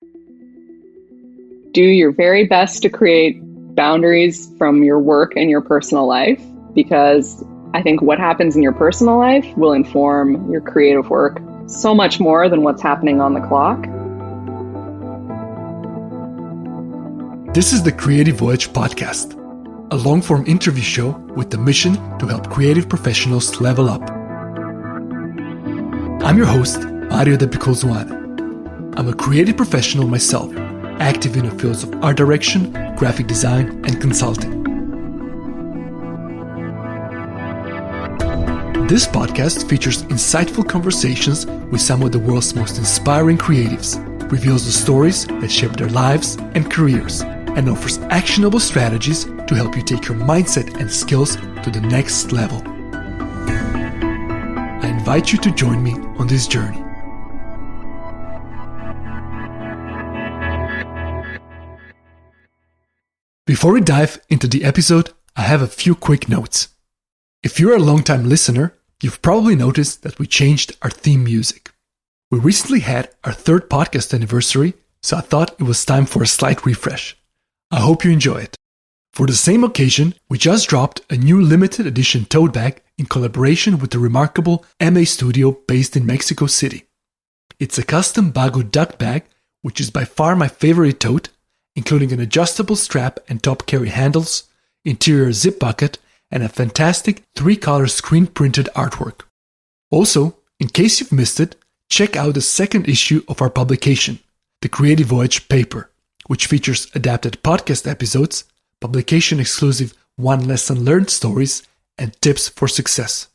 Do your very best to create boundaries from your work and your personal life, because I think what happens in your personal life will inform your creative work so much more than what's happening on the clock. This is the Creative Voyage podcast, a long-form interview show with the mission to help creative professionals level up. I'm your host, Mario De Picolzuane. I'm a creative professional myself, active in the fields of art direction, graphic design, and consulting. This podcast features insightful conversations with some of the world's most inspiring creatives, reveals the stories that shape their lives and careers, and offers actionable strategies to help you take your mindset and skills to the next level. I invite you to join me on this journey. Before we dive into the episode, I have a few quick notes. If you're a long-time listener, you've probably noticed that we changed our theme music. We recently had our third podcast anniversary, so I thought it was time for a slight refresh. I hope you enjoy it. For the same occasion, we just dropped a new limited edition tote bag in collaboration with the remarkable MA Studio based in Mexico City. It's a custom Bago duck bag, which is by far my favorite tote, including an adjustable strap and top carry handles, interior zip bucket, and a fantastic 3-color screen-printed artwork. Also, in case you've missed it, check out the second issue of our publication, the Creative Voyage paper, which features adapted podcast episodes, publication-exclusive One Lesson Learned stories, and tips for success.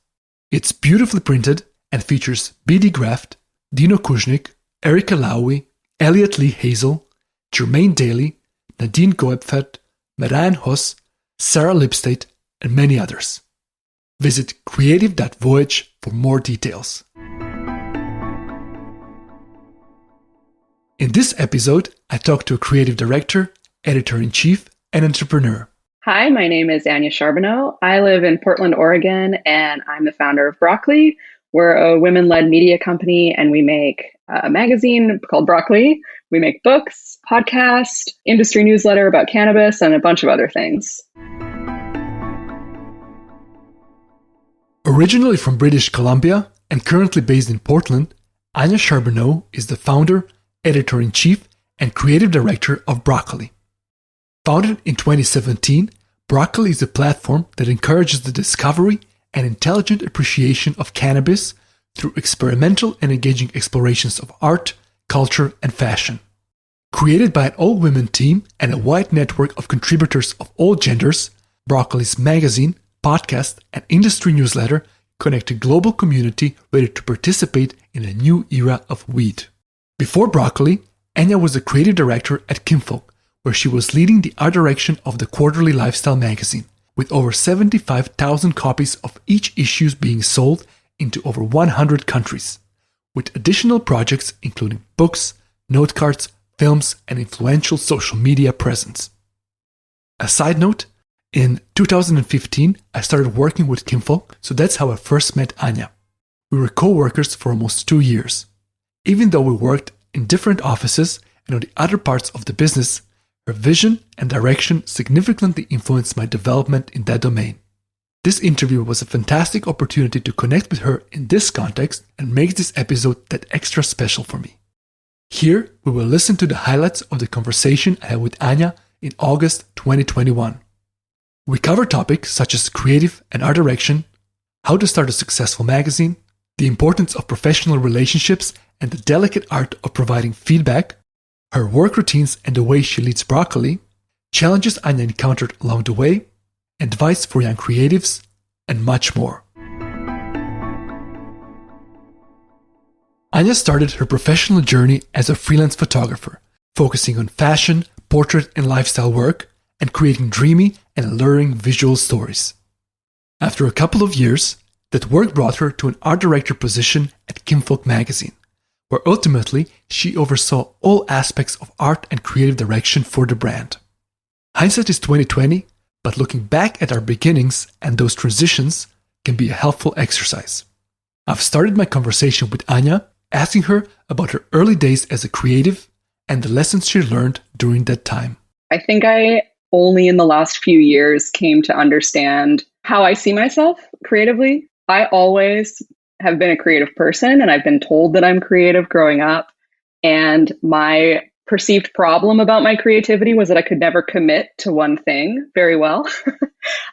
It's beautifully printed and features B.D. Graft, Dino Kuznik, Erica Lowy, Elliot Lee Hazel, Jermaine Daly, Nadine Goepfert, Marianne Hoss, Sarah Lipstate, and many others. Visit creative.voyage for more details. In this episode, I talked to a creative director, editor-in-chief, and entrepreneur. Hi, my name is Anja Charbonneau. I live in Portland, Oregon, and I'm the founder of Broccoli. We're a women-led media company, and we make a magazine called Broccoli. We make books, podcast, industry newsletter about cannabis, and a bunch of other things. Originally from British Columbia and currently based in Portland, Anja Charbonneau is the founder, editor-in-chief, and creative director of Broccoli. Founded in 2017, Broccoli is a platform that encourages the discovery and intelligent appreciation of cannabis through experimental and engaging explorations of art, culture, and fashion. Created by an all-women team and a wide network of contributors of all genders, Broccoli's magazine, podcast, and industry newsletter connect a global community ready to participate in a new era of weed. Before Broccoli, Anja was a creative director at Kinfolk, where she was leading the art direction of the quarterly lifestyle magazine, with over 75,000 copies of each issue being sold into over 100 countries, with additional projects including books, note cards, films, and influential social media presence. A side note, in 2015, I started working with Kinfolk, so that's how I first met Anja. We were co-workers for almost 2 years. Even though we worked in different offices and on the other parts of the business, her vision and direction significantly influenced my development in that domain. This interview was a fantastic opportunity to connect with her in this context and makes this episode that extra special for me. Here, we will listen to the highlights of the conversation I had with Anja in August 2021. We cover topics such as creative and art direction, how to start a successful magazine, the importance of professional relationships and the delicate art of providing feedback, her work routines and the way she leads Broccoli, challenges Anja encountered along the way, advice for young creatives, and much more. Anja started her professional journey as a freelance photographer, focusing on fashion, portrait, and lifestyle work, and creating dreamy and alluring visual stories. After a couple of years, that work brought her to an art director position at Kinfolk magazine, where ultimately she oversaw all aspects of art and creative direction for the brand. Hindsight is 2020, but looking back at our beginnings and those transitions can be a helpful exercise. I've started my conversation with Anja asking her about her early days as a creative and the lessons she learned during that time. I think I only in the last few years came to understand how I see myself creatively. I always have been a creative person, and I've been told that I'm creative growing up. And my perceived problem about my creativity was that I could never commit to one thing very well.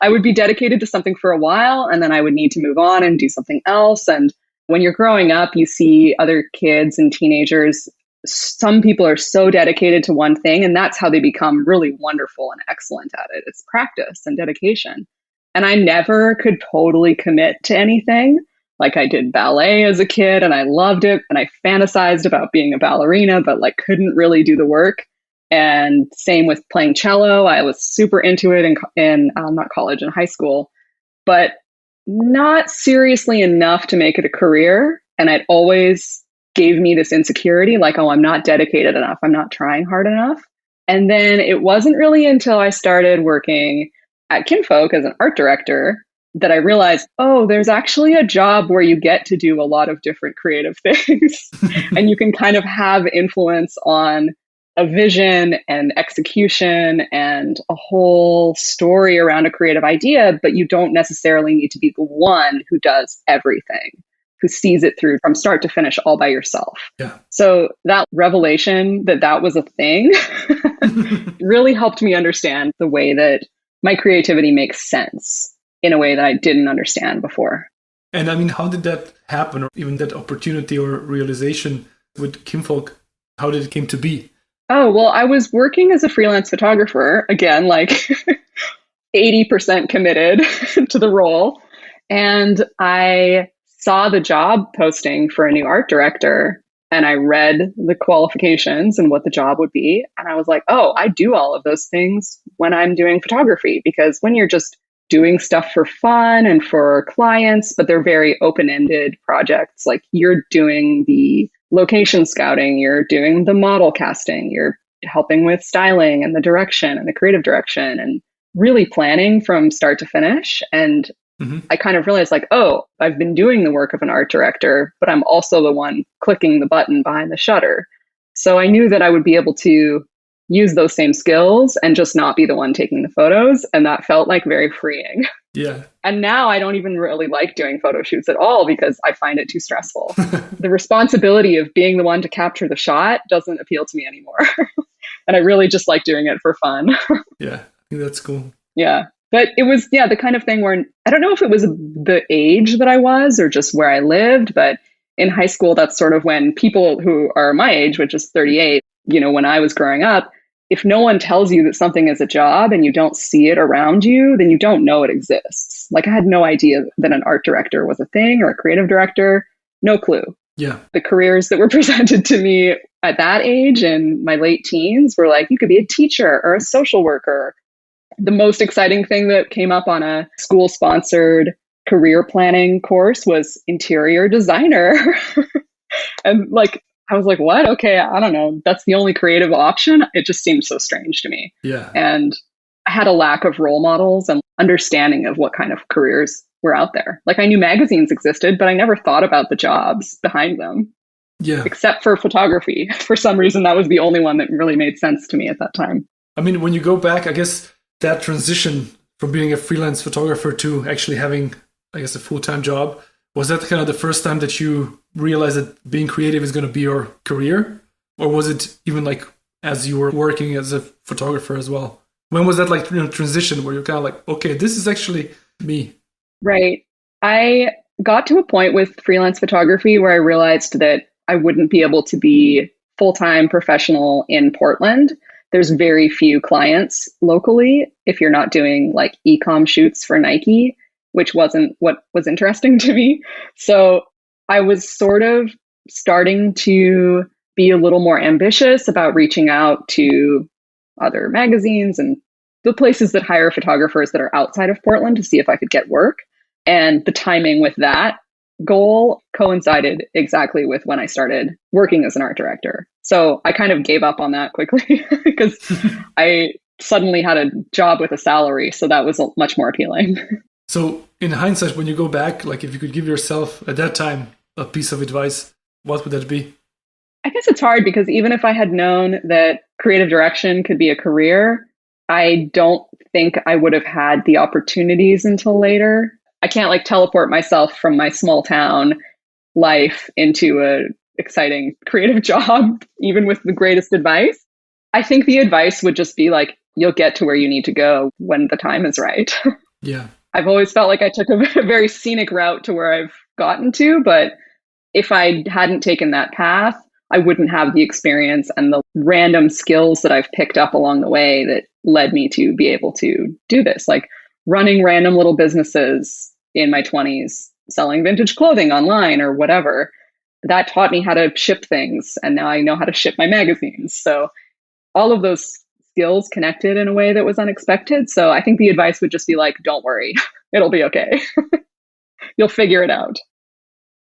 I would be dedicated to something for a while, and then I would need to move on and do something else. And when you're growing up, you see other kids and teenagers. Some people are so dedicated to one thing, and that's how they become really wonderful and excellent at it. It's practice and dedication. And I never could totally commit to anything. Like, I did ballet as a kid and I loved it. And I fantasized about being a ballerina, but like couldn't really do the work. And same with playing cello. I was super into it in not college, in high school, but not seriously enough to make it a career. And it always gave me this insecurity, like, oh, I'm not dedicated enough. I'm not trying hard enough. And then it wasn't really until I started working at Kinfolk as an art director that I realized, oh, there's actually a job where you get to do a lot of different creative things. And you can kind of have influence on a vision and execution and a whole story around a creative idea, but you don't necessarily need to be the one who does everything, who sees it through from start to finish all by yourself. Yeah. So that revelation that was a thing really helped me understand the way that my creativity makes sense in a way that I didn't understand before. And I mean, how did that happen, or even that opportunity or realization with Kinfolk? How did it came to be? Oh, well, I was working as a freelance photographer, again, like 80% committed to the role. And I saw the job posting for a new art director, and I read the qualifications and what the job would be. And I was like, oh, I do all of those things when I'm doing photography, because when you're just doing stuff for fun and for clients, but they're very open-ended projects, like you're doing the location scouting, you're doing the model casting, you're helping with styling and the direction and the creative direction and really planning from start to finish. And I kind of realized, like, oh, I've been doing the work of an art director, but I'm also the one clicking the button behind the shutter. So I knew that I would be able to use those same skills and just not be the one taking the photos. And that felt like very freeing. Yeah. And now I don't even really like doing photo shoots at all because I find it too stressful. The responsibility of being the one to capture the shot doesn't appeal to me anymore. And I really just like doing it for fun. Yeah, I think that's cool. Yeah. But it was, the kind of thing where I don't know if it was the age that I was or just where I lived, but in high school, that's sort of when people who are my age, which is 38, when I was growing up, if no one tells you that something is a job and you don't see it around you, then you don't know it exists. Like, I had no idea that an art director was a thing or a creative director. No clue. Yeah. The careers that were presented to me at that age in my late teens were like, you could be a teacher or a social worker. The most exciting thing that came up on a school-sponsored career planning course was interior designer. And like, I was like, what? Okay, I don't know. That's the only creative option. It just seemed so strange to me. Yeah. And I had a lack of role models and understanding of what kind of careers were out there. Like, I knew magazines existed, but I never thought about the jobs behind them. Yeah. Except for photography. For some reason, that was the only one that really made sense to me at that time. I mean, when you go back, I guess that transition from being a freelance photographer to actually having, I guess, a full-time job, was that kind of the first time that you realized that being creative is going to be your career? Or was it even like as you were working as a photographer as well? When was that like transition where you're kind of like, okay, this is actually me? Right. I got to a point with freelance photography where I realized that I wouldn't be able to be full-time professional in Portland. There's very few clients locally if you're not doing like e-com shoots for Nike, which wasn't what was interesting to me. So I was sort of starting to be a little more ambitious about reaching out to other magazines and the places that hire photographers that are outside of Portland to see if I could get work. And the timing with that goal coincided exactly with when I started working as an art director. So I kind of gave up on that quickly because I suddenly had a job with a salary. So that was much more appealing. So in hindsight, when you go back, like if you could give yourself at that time a piece of advice, what would that be? I guess it's hard because even if I had known that creative direction could be a career, I don't think I would have had the opportunities until later. I can't like teleport myself from my small town life into a exciting creative job, even with the greatest advice. I think the advice would just be like, you'll get to where you need to go when the time is right. Yeah. I've always felt like I took a very scenic route to where I've gotten to, but if I hadn't taken that path, I wouldn't have the experience and the random skills that I've picked up along the way that led me to be able to do this, like running random little businesses in my 20s, selling vintage clothing online or whatever. That taught me how to ship things, and now I know how to ship my magazines. So all of those skills connected in a way that was unexpected. So I think the advice would just be like, don't worry, it'll be okay. You'll figure it out.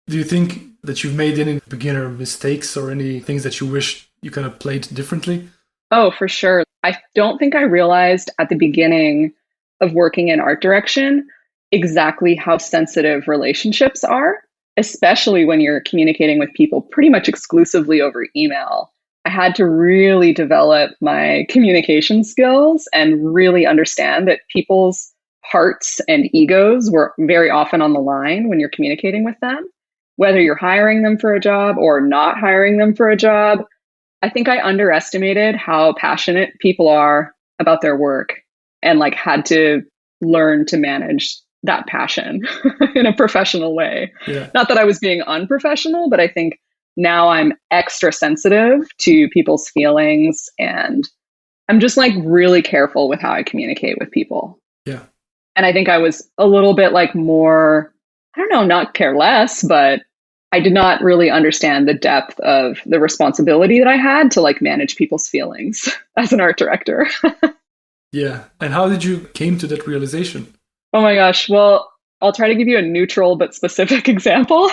Do you think that you've made any beginner mistakes or any things that you wish you kind of played differently? Oh, for sure. I don't think I realized at the beginning of working in art direction exactly how sensitive relationships are, especially when you're communicating with people pretty much exclusively over email. I had to really develop my communication skills and really understand that people's hearts and egos were very often on the line when you're communicating with them, whether you're hiring them for a job or not hiring them for a job. I think I underestimated how passionate people are about their work and like had to learn to manage that passion in a professional way. Yeah. Not that I was being unprofessional, but I think now I'm extra sensitive to people's feelings and I'm just like really careful with how I communicate with people. Yeah. And I think I was a little bit like more, I don't know, not care less, but I did not really understand the depth of the responsibility that I had to like manage people's feelings as an art director. Yeah. And how did you came to that realization? Oh my gosh. Well, I'll try to give you a neutral but specific example.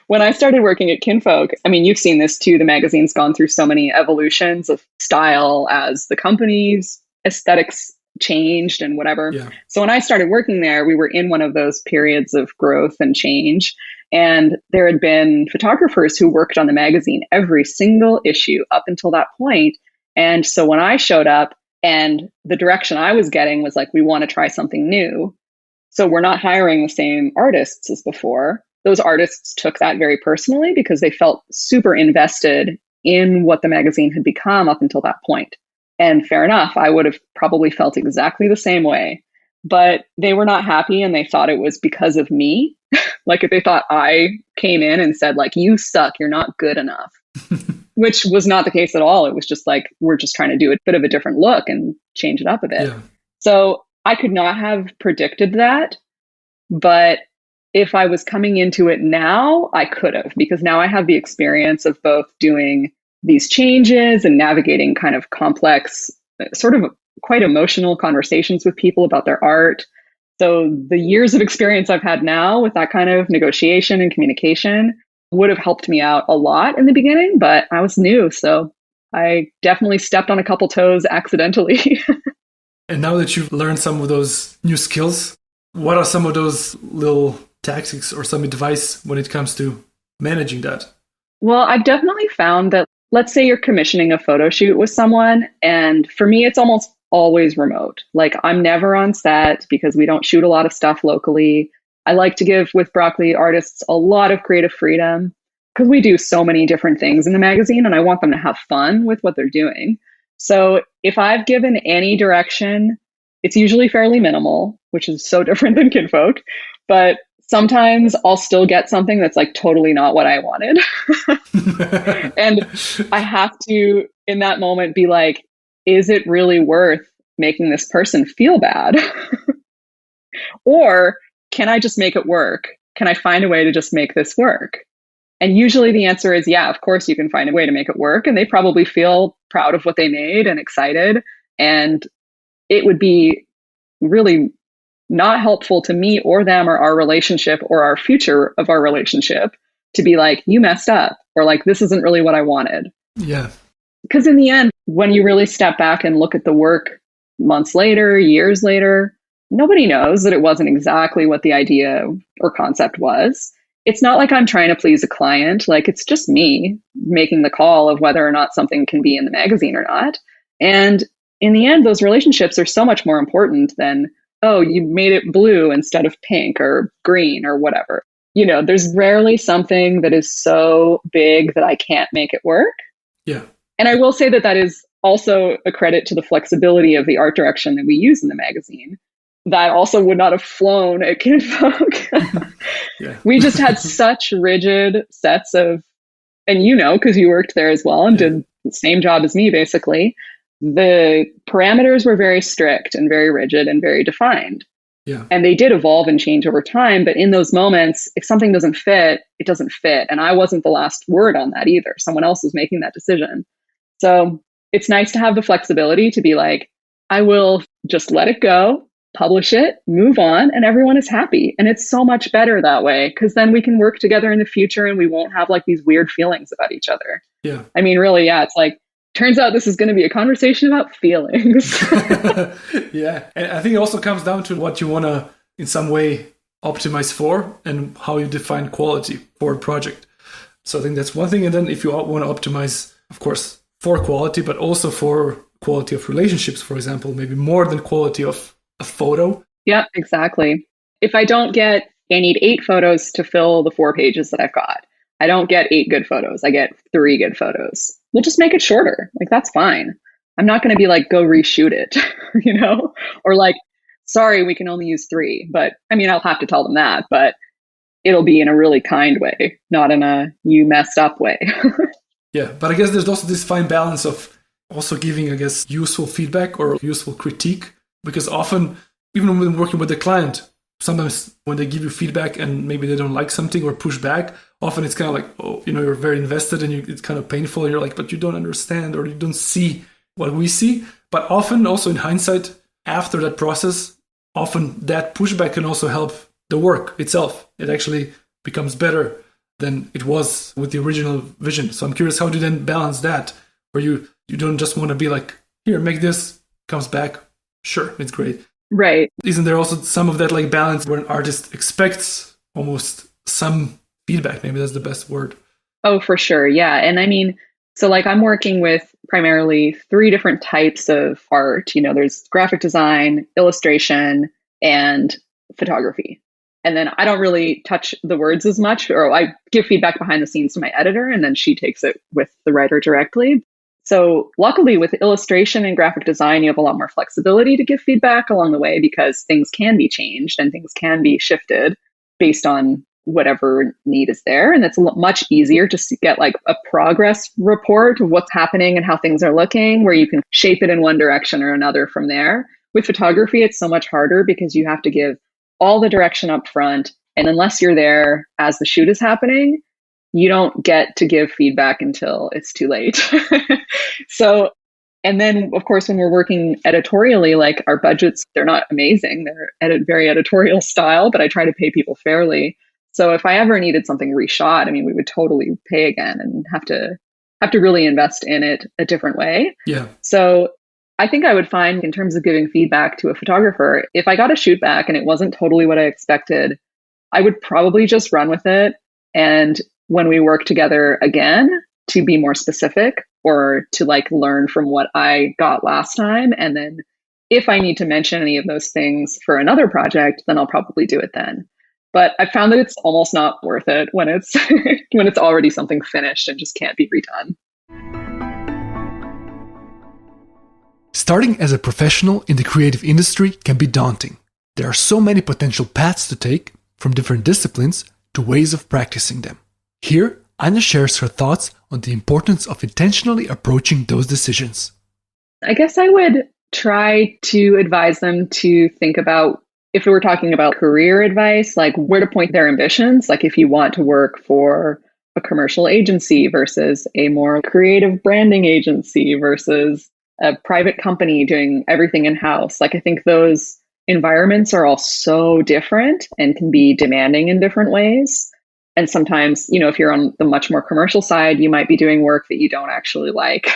When I started working at Kinfolk, I mean, you've seen this too. The magazine's gone through so many evolutions of style as the company's aesthetics changed and whatever. Yeah. So when I started working there, we were in one of those periods of growth and change. And there had been photographers who worked on the magazine every single issue up until that point. And so when I showed up and the direction I was getting was like, we want to try something new. So we're not hiring the same artists as before. Those artists took that very personally because they felt super invested in what the magazine had become up until that point. And fair enough, I would have probably felt exactly the same way. But they were not happy and they thought it was because of me. Like if they thought I came in and said like, you suck, you're not good enough, which was not the case at all. It was just like, we're just trying to do a bit of a different look and change it up a bit. Yeah. So I could not have predicted that. But if I was coming into it now, I could have, because now I have the experience of both doing these changes and navigating kind of complex, sort of quite emotional conversations with people about their art. So the years of experience I've had now with that kind of negotiation and communication would have helped me out a lot in the beginning, but I was new. So I definitely stepped on a couple toes accidentally. And now that you've learned some of those new skills, what are some of those little tactics or some advice when it comes to managing that? Well, I've definitely found that, let's say you're commissioning a photo shoot with someone, and for me, it's almost always remote. Like I'm never on set because we don't shoot a lot of stuff locally. I like to give with Broccoli artists a lot of creative freedom because we do so many different things in the magazine and I want them to have fun with what they're doing. So if I've given any direction, it's usually fairly minimal, which is so different than Kinfolk, but sometimes I'll still get something that's like totally not what I wanted. And I have to, in that moment, be like, is it really worth making this person feel bad? Or can I just make it work? Can I find a way to just make this work? And usually the answer is, yeah, of course you can find a way to make it work. And they probably feel proud of what they made and excited. And it would be really not helpful to me or them or our relationship or our future of our relationship to be like, you messed up, or like, this isn't really what I wanted. Yeah. Because in the end, when you really step back and look at the work months later, years later, nobody knows that it wasn't exactly what the idea or concept was. it's not like I'm trying to please a client. Like it's just me making the call of whether or not something can be in the magazine or not. And in the end, those relationships are so much more important than, oh, you made it blue instead of pink or green or whatever. There's rarely something that is so big that I can't make it work. Yeah. And I will say that that is also a credit to the flexibility of the art direction that we use in the magazine. That also would not have flown at Kinfolk. Yeah. We just had such rigid sets of, and because you worked there as well and did the same job as me, basically. The parameters were very strict and very rigid and very defined. Yeah. And they did evolve and change over time. But in those moments, if something doesn't fit, it doesn't fit. And I wasn't the last word on that either. Someone else was making that decision. So it's nice to have the flexibility to be like, I will just let it go, publish it, move on, and everyone is happy. And it's so much better that way because then we can work together in the future and we won't have like these weird feelings about each other. Yeah. I mean, really, it's like, turns out this is going to be a conversation about feelings. Yeah. And I think it also comes down to what you want to, in some way, optimize for and how you define quality for a project. So I think that's one thing. And then if you want to optimize, of course, for quality, but also for quality of relationships, for example, maybe more than quality of a photo. Yeah, exactly. If I need 8 photos to fill the 4 pages that I've got. I don't get 8 good photos. I get 3 good photos. We'll just make it shorter. Like, that's fine. I'm not going to be like, go reshoot it, or like, sorry, we can only use 3. But I mean, I'll have to tell them that, but it'll be in a really kind way, not in a you messed up way. Yeah. But I guess there's also this fine balance of also giving, I guess, useful feedback or useful critique, because often, even when working with the client, sometimes when they give you feedback and maybe they don't like something or push back, often it's kind of like, oh, you're very invested and it's kind of painful. And you're like, but you don't understand or you don't see what we see. But often also in hindsight, after that process, often that pushback can also help the work itself. It actually becomes better than it was with the original vision. So I'm curious, how do you then balance that? Where you don't just want to be like, here, make this, comes back. Sure, it's great. Right. Isn't there also some of that like balance where an artist expects almost some feedback? Maybe that's the best word. Oh, for sure. Yeah. And I mean, so like I'm working with primarily 3 different types of art. There's graphic design, illustration, and photography. And then I don't really touch the words as much, or I give feedback behind the scenes to my editor, and then she takes it with the writer directly. So luckily with illustration and graphic design, you have a lot more flexibility to give feedback along the way because things can be changed and things can be shifted based on whatever need is there. And it's much easier to get like a progress report of what's happening and how things are looking, where you can shape it in one direction or another from there. With photography, it's so much harder because you have to give all the direction up front. And unless you're there as the shoot is happening, you don't get to give feedback until it's too late. So, and then of course, when we're working editorially, like our budgets, they're not amazing. They're very editorial style, but I try to pay people fairly. So if I ever needed something reshot, I mean, we would totally pay again and have to really invest in it a different way. Yeah. So I think I would find in terms of giving feedback to a photographer, if I got a shoot back and it wasn't totally what I expected, I would probably just run with it. And when we work together again, to be more specific or to like learn from what I got last time. And then if I need to mention any of those things for another project, then I'll probably do it then. But I found that it's almost not worth it when it's when it's already something finished and just can't be redone. Starting as a professional in the creative industry can be daunting. There are so many potential paths to take, from different disciplines to ways of practicing them. Here, Anja shares her thoughts on the importance of intentionally approaching those decisions. I guess I would try to advise them to think about, if we were talking about career advice, like where to point their ambitions. Like if you want to work for a commercial agency versus a more creative branding agency versus a private company doing everything in-house. Like I think those environments are all so different and can be demanding in different ways. And sometimes, if you're on the much more commercial side, you might be doing work that you don't actually like,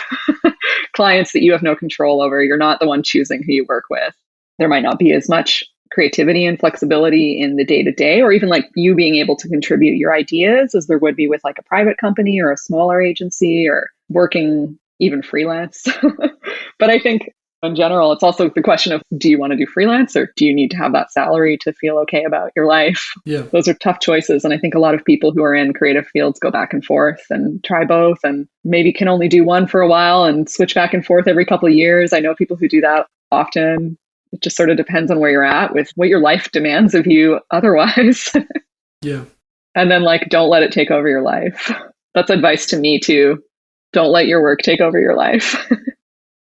clients that you have no control over. You're not the one choosing who you work with. There might not be as much creativity and flexibility in the day to day, or even like you being able to contribute your ideas as there would be with like a private company or a smaller agency or working even freelance. But I think in general, it's also the question of, do you want to do freelance or do you need to have that salary to feel okay about your life? Yeah. Those are tough choices. And I think a lot of people who are in creative fields go back and forth and try both and maybe can only do one for a while and switch back and forth every couple of years. I know people who do that often. It just sort of depends on where you're at with what your life demands of you otherwise. Yeah. And then like, don't let it take over your life. That's advice to me too. Don't let your work take over your life.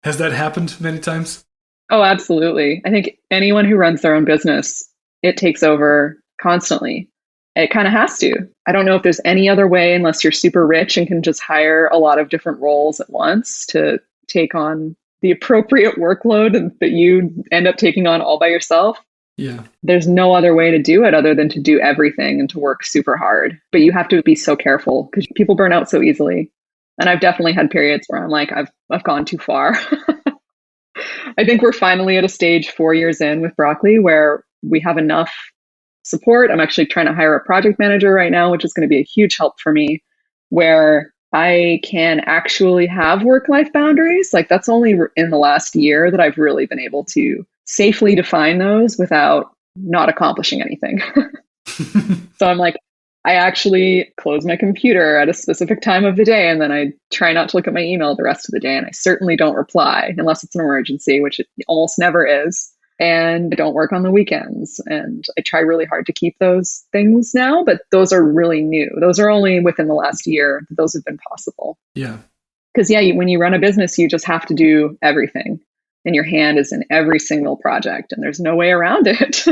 Has that happened many times? Oh, absolutely. I think anyone who runs their own business, it takes over constantly. It kind of has to. I don't know if there's any other way unless you're super rich and can just hire a lot of different roles at once to take on the appropriate workload that you end up taking on all by yourself. Yeah. There's no other way to do it other than to do everything and to work super hard. But you have to be so careful because people burn out so easily. And I've definitely had periods where I'm like, I've gone too far. I think we're finally at a stage 4 years in with Broccoli where we have enough support. I'm actually trying to hire a project manager right now, which is going to be a huge help for me, where I can actually have work-life boundaries. Like that's only in the last year that I've really been able to safely define those without not accomplishing anything. So I'm like, I actually close my computer at a specific time of the day, and then I try not to look at my email the rest of the day. And I certainly don't reply unless it's an emergency, which it almost never is. And I don't work on the weekends. And I try really hard to keep those things now, but those are really new. Those are only within the last year that those have been possible. Yeah. Because when you run a business, you just have to do everything. And your hand is in every single project, and there's no way around it.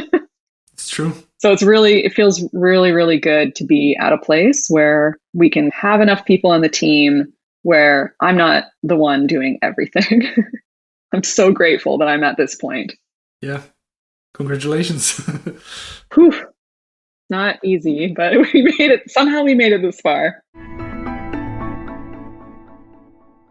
It's true. So it feels really, really good to be at a place where we can have enough people on the team where I'm not the one doing everything. I'm so grateful that I'm at this point. Yeah. Congratulations. Whew. Not easy, but we made it. Somehow we made it this far.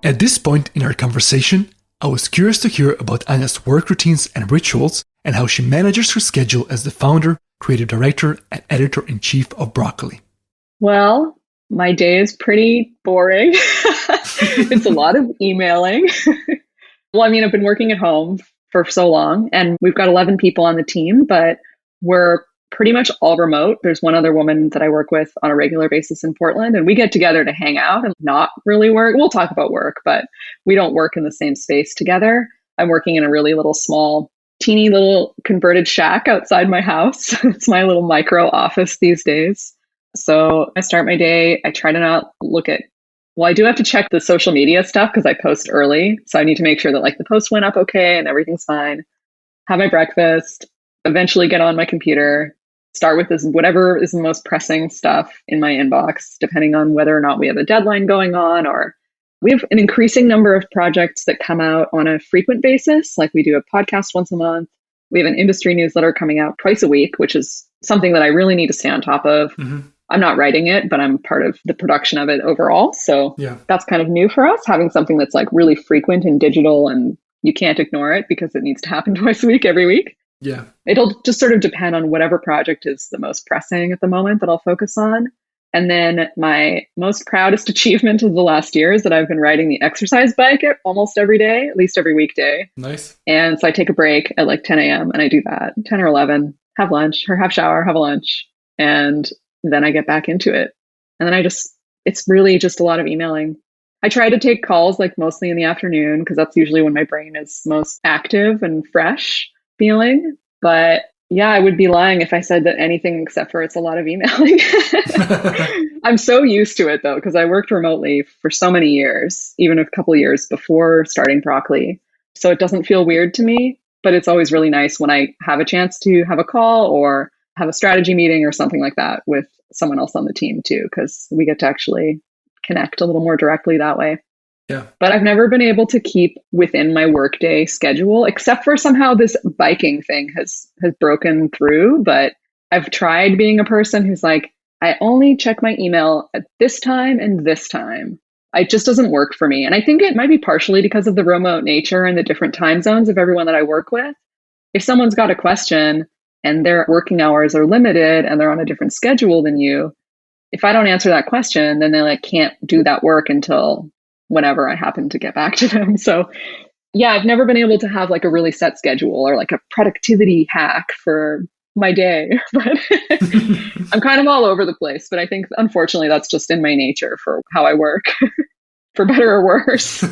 At this point in our conversation, I was curious to hear about Anja's work routines and rituals and how she manages her schedule as the founder, creative director, and editor-in-chief of Broccoli. Well, my day is pretty boring. It's a lot of emailing. Well, I mean, I've been working at home for so long, and we've got 11 people on the team, but we're pretty much all remote. There's one other woman that I work with on a regular basis in Portland, and we get together to hang out and not really work. We'll talk about work, but we don't work in the same space together. I'm working in a really little small, teeny little converted shack outside my house. It's my little micro office these days. So I start my day. I try to not look at, well, I do have to check the social media stuff because I post early. So I need to make sure that like the post went up okay and everything's fine. Have my breakfast, eventually get on my computer, start with this, whatever is the most pressing stuff in my inbox, depending on whether or not we have a deadline going on, or we have an increasing number of projects that come out on a frequent basis. Like we do a podcast once a month. We have an industry newsletter coming out twice a week, which is something that I really need to stay on top of. Mm-hmm. I'm not writing it, but I'm part of the production of it overall. So That's kind of new for us, having something that's like really frequent and digital, and you can't ignore it because it needs to happen twice a week, every week. Yeah. It'll just sort of depend on whatever project is the most pressing at the moment that I'll focus on. And then my most proudest achievement of the last year is that I've been riding the exercise bike almost every day, at least every weekday. Nice. And so I take a break at like 10 a.m. and I do that, 10 or 11, have lunch or have shower, have a lunch. And then I get back into it. And then it's really just a lot of emailing. I try to take calls like mostly in the afternoon because that's usually when my brain is most active and fresh feeling. But yeah, I would be lying if I said that anything except for it's a lot of emailing. I'm so used to it though, because I worked remotely for so many years, even a couple of years before starting Broccoli. So it doesn't feel weird to me, but it's always really nice when I have a chance to have a call or have a strategy meeting or something like that with someone else on the team too, because we get to actually connect a little more directly that way. Yeah. But I've never been able to keep within my workday schedule, except for somehow this biking thing has broken through. But I've tried being a person who's like, I only check my email at this time and this time. It just doesn't work for me. And I think it might be partially because of the remote nature and the different time zones of everyone that I work with. If someone's got a question, and their working hours are limited and they're on a different schedule than you, if I don't answer that question, then they like can't do that work until whenever I happen to get back to them. So yeah, I've never been able to have like a really set schedule or like a productivity hack for my day, but I'm kind of all over the place. But I think unfortunately that's just in my nature for how I work, for better or worse.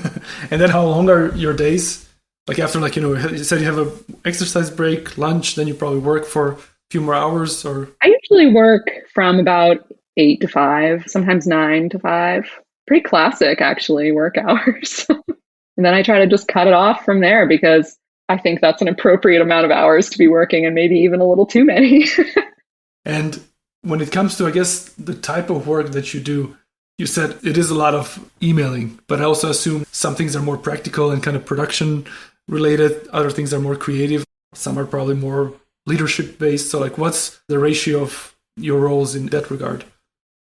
And then how long are your days? Like after you said you have a exercise break, lunch, then you probably work for a few more hours or? I usually work from about 8 to 5, sometimes 9 to 5. Pretty classic actually work hours. And then I try to just cut it off from there because I think that's an appropriate amount of hours to be working and maybe even a little too many. And when it comes to, I guess, the type of work that you do, you said it is a lot of emailing, but I also assume some things are more practical and kind of production related. Other things are more creative. Some are probably more leadership based. So like, what's the ratio of your roles in that regard?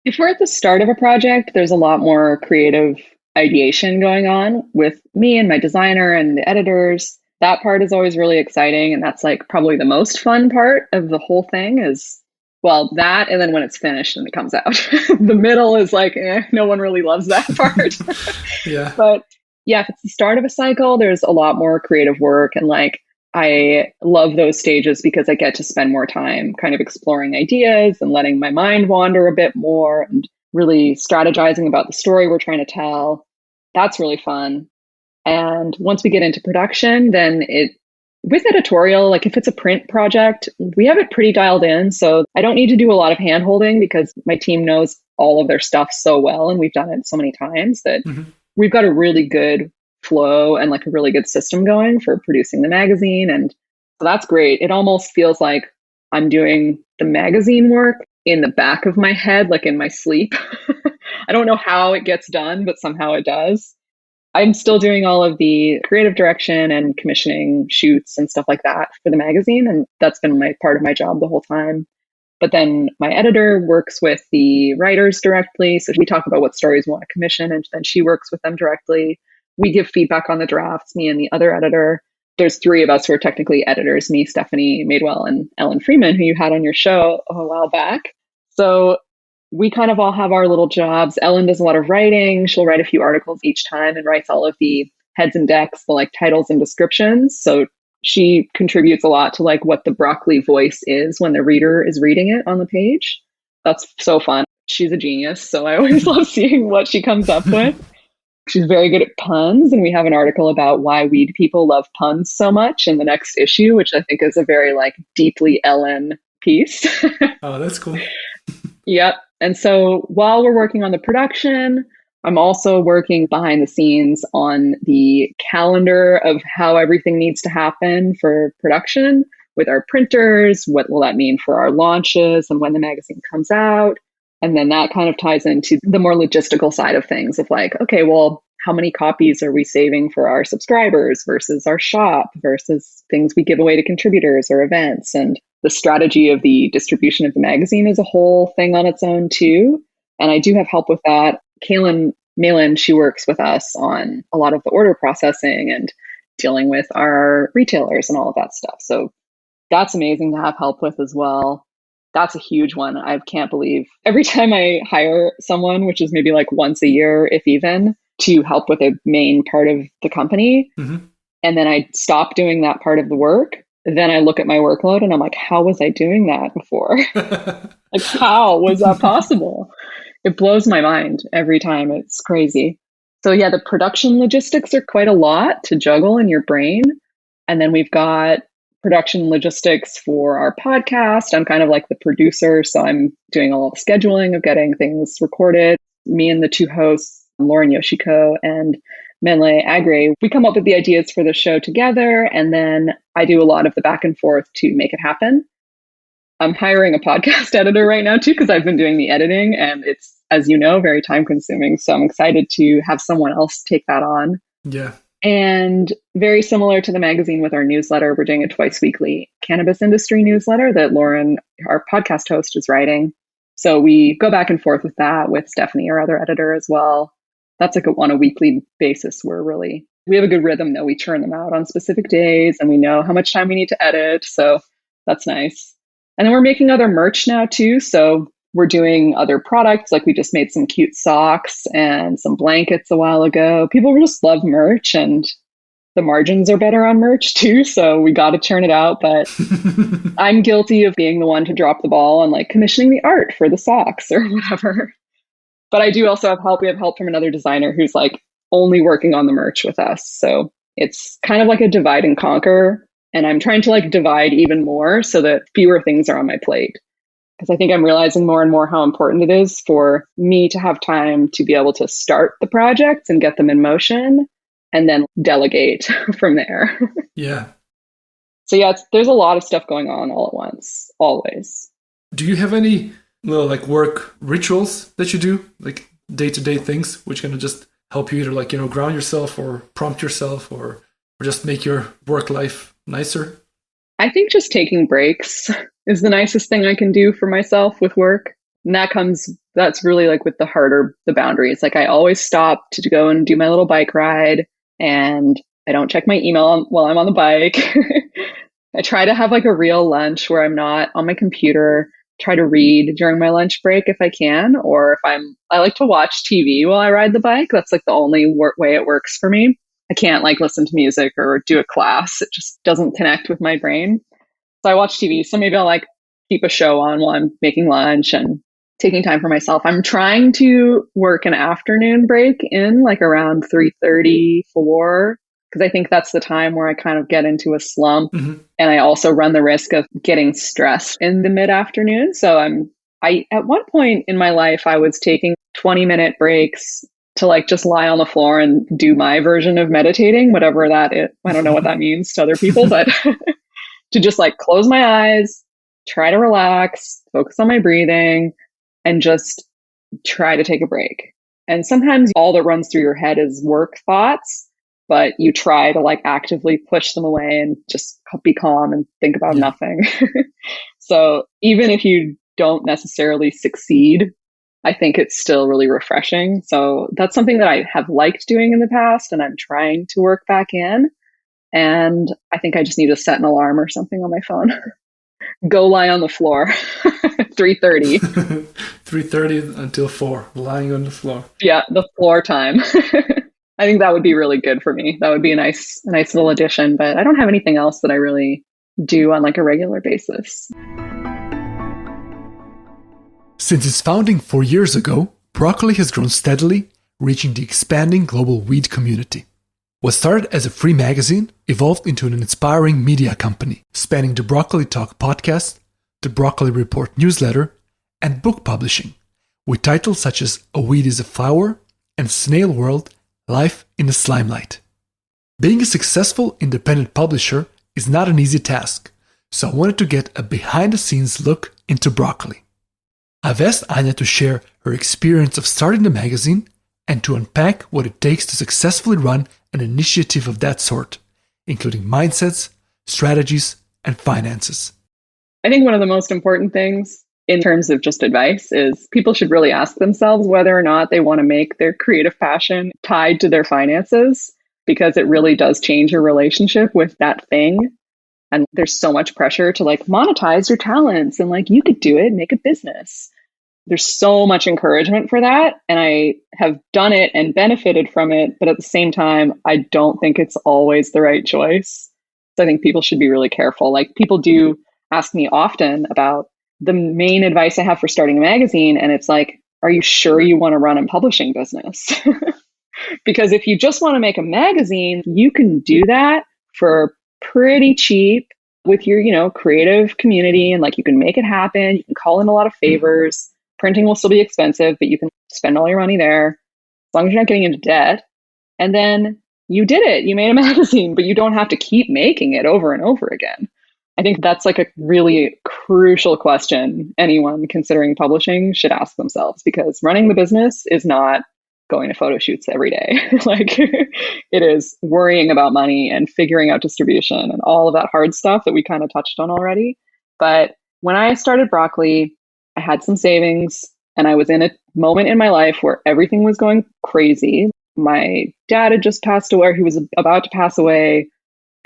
If we're at the start of a project, there's a lot more creative ideation going on with me and my designer and the editors. That part is always really exciting. And that's like probably the most fun part of the whole thing is, well, that and then when it's finished and it comes out. The middle is like, no one really loves that part. Yeah. But yeah, if it's the start of a cycle, there's a lot more creative work. And like, I love those stages because I get to spend more time kind of exploring ideas and letting my mind wander a bit more and really strategizing about the story we're trying to tell. That's really fun. And once we get into production, then with editorial, like if it's a print project, we have it pretty dialed in. So I don't need to do a lot of hand holding because my team knows all of their stuff so well. And we've done it so many times that we've got a really good flow and like a really good system going for producing the magazine. And so that's great. It almost feels like I'm doing the magazine work in the back of my head, like in my sleep. I don't know how it gets done, but somehow it does. I'm still doing all of the creative direction and commissioning shoots and stuff like that for the magazine. And that's been part of my job the whole time. But then my editor works with the writers directly. So we talk about what stories we want to commission, and then she works with them directly. We give feedback on the drafts, me and the other editor. There's 3 of us who are technically editors, me, Stephanie Madewell, and Ellen Freeman, who you had on your show a while back. So we kind of all have our little jobs. Ellen does a lot of writing. She'll write a few articles each time and writes all of the heads and decks, the like titles and descriptions. So she contributes a lot to like what the Broccoli voice is when the reader is reading it on the page. That's so fun. She's a genius. So I always love seeing what she comes up with. She's very good at puns. And we have an article about why weed people love puns so much in the next issue, which I think is a very like deeply Ellen piece. Oh, that's cool. Yep. And so while we're working on the production, I'm also working behind the scenes on the calendar of how everything needs to happen for production with our printers. What will that mean for our launches and when the magazine comes out? And then that kind of ties into the more logistical side of things of like, okay, well, how many copies are we saving for our subscribers versus our shop versus things we give away to contributors or events? And the strategy of the distribution of the magazine is a whole thing on its own too. And I do have help with that. Kaylin Malin, she works with us on a lot of the order processing and dealing with our retailers and all of that stuff. So that's amazing to have help with as well. That's a huge one. I can't believe every time I hire someone, which is maybe like once a year, if even, to help with a main part of the company. And then I stop doing that part of the work. Then I look at my workload and I'm like, how was I doing that before? Like, how was that possible? It blows my mind every time. It's crazy. So yeah, the production logistics are quite a lot to juggle in your brain. And then we've got production logistics for our podcast. I'm kind of like the producer. So I'm doing all the scheduling of getting things recorded. Me and the 2 hosts, Lauren Yoshiko and Menle Agre, we come up with the ideas for the show together. And then I do a lot of the back and forth to make it happen. I'm hiring a podcast editor right now too, because I've been doing the editing and it's, as you know, very time consuming. So I'm excited to have someone else take that on. Yeah. And very similar to the magazine with our newsletter, we're doing a twice weekly cannabis industry newsletter that Lauren, our podcast host, is writing. So we go back and forth with that with Stephanie, our other editor as well. That's like on a weekly basis. We have a good rhythm though. We churn them out on specific days and we know how much time we need to edit. So That's nice. And then we're making other merch now too. So we're doing other products. Like we just made some cute socks and some blankets a while ago. People just love merch, and the margins are better on merch too. So we got to churn it out. But I'm guilty of being the one to drop the ball on like commissioning the art for the socks or whatever. But I do also have help. We have help from another designer who's like only working on the merch with us. So it's kind of like a divide and conquer. And I'm trying to like divide even more so that fewer things are on my plate. Because I think I'm realizing more and more how important it is for me to have time to be able to start the projects and get them in motion and then delegate from there. Yeah. So yeah, there's a lot of stuff going on all at once, always. Do you have any little like work rituals that you do, like day-to-day things, which kind of just help you either like, ground yourself or prompt yourself or just make your work life nicer? I think just taking breaks is the nicest thing I can do for myself with work. And that's really like with the boundaries. Like I always stop to go and do my little bike ride, and I don't check my email while I'm on the bike. I try to have like a real lunch where I'm not on my computer, try to read during my lunch break if I can, or I like to watch TV while I ride the bike. That's like the only way it works for me. I can't like listen to music or do a class. It just doesn't connect with my brain. So I watch TV. So maybe I'll like keep a show on while I'm making lunch and taking time for myself. I'm trying to work an afternoon break in like around 3:30, 4, because I think that's the time where I kind of get into a slump. Mm-hmm. And I also run the risk of getting stressed in the mid-afternoon. So at one point in my life, I was taking 20-minute breaks to like just lie on the floor and do my version of meditating, whatever that is. I don't know what that means to other people, but to just like close my eyes, try to relax, focus on my breathing, and just try to take a break. And sometimes all that runs through your head is work thoughts, but you try to like actively push them away and just be calm and think about nothing. So even if you don't necessarily succeed, I think it's still really refreshing. So that's something that I have liked doing in the past, and I'm trying to work back in. And I think I just need to set an alarm or something on my phone. Go lie on the floor. 3:30. 3:30 until 4, lying on the floor. Yeah, the floor time. I think that would be really good for me. That would be a nice little addition, but I don't have anything else that I really do on like a regular basis. Since its founding 4 years ago, Broccoli has grown steadily, reaching the expanding global weed community. What started as a free magazine evolved into an inspiring media company, spanning the Broccoli Talk podcast, the Broccoli Report newsletter, and book publishing, with titles such as A Weed is a Flower and Snail World, Life in the Slimelight. Being a successful independent publisher is not an easy task, so I wanted to get a behind-the-scenes look into Broccoli. I've asked Anja to share her experience of starting the magazine and to unpack what it takes to successfully run an initiative of that sort, including mindsets, strategies, and finances. I think one of the most important things in terms of just advice is people should really ask themselves whether or not they want to make their creative passion tied to their finances, because it really does change your relationship with that thing. And there's so much pressure to like monetize your talents and like you could do it, make a business. There's so much encouragement for that. And I have done it and benefited from it. But at the same time, I don't think it's always the right choice. So I think people should be really careful. Like people do ask me often about the main advice I have for starting a magazine. And it's like, are you sure you want to run a publishing business? Because if you just want to make a magazine, you can do that for pretty cheap with your, creative community. And like you can make it happen. You can call in a lot of favors. Printing will still be expensive, but you can spend all your money there as long as you're not getting into debt. And then you did it. You made a magazine, but you don't have to keep making it over and over again. I think that's like a really crucial question anyone considering publishing should ask themselves, because running the business is not going to photo shoots every day. Like it is worrying about money and figuring out distribution and all of that hard stuff that we kind of touched on already. But when I started Broccoli, I had some savings and I was in a moment in my life where everything was going crazy. My dad had just passed away. He was about to pass away,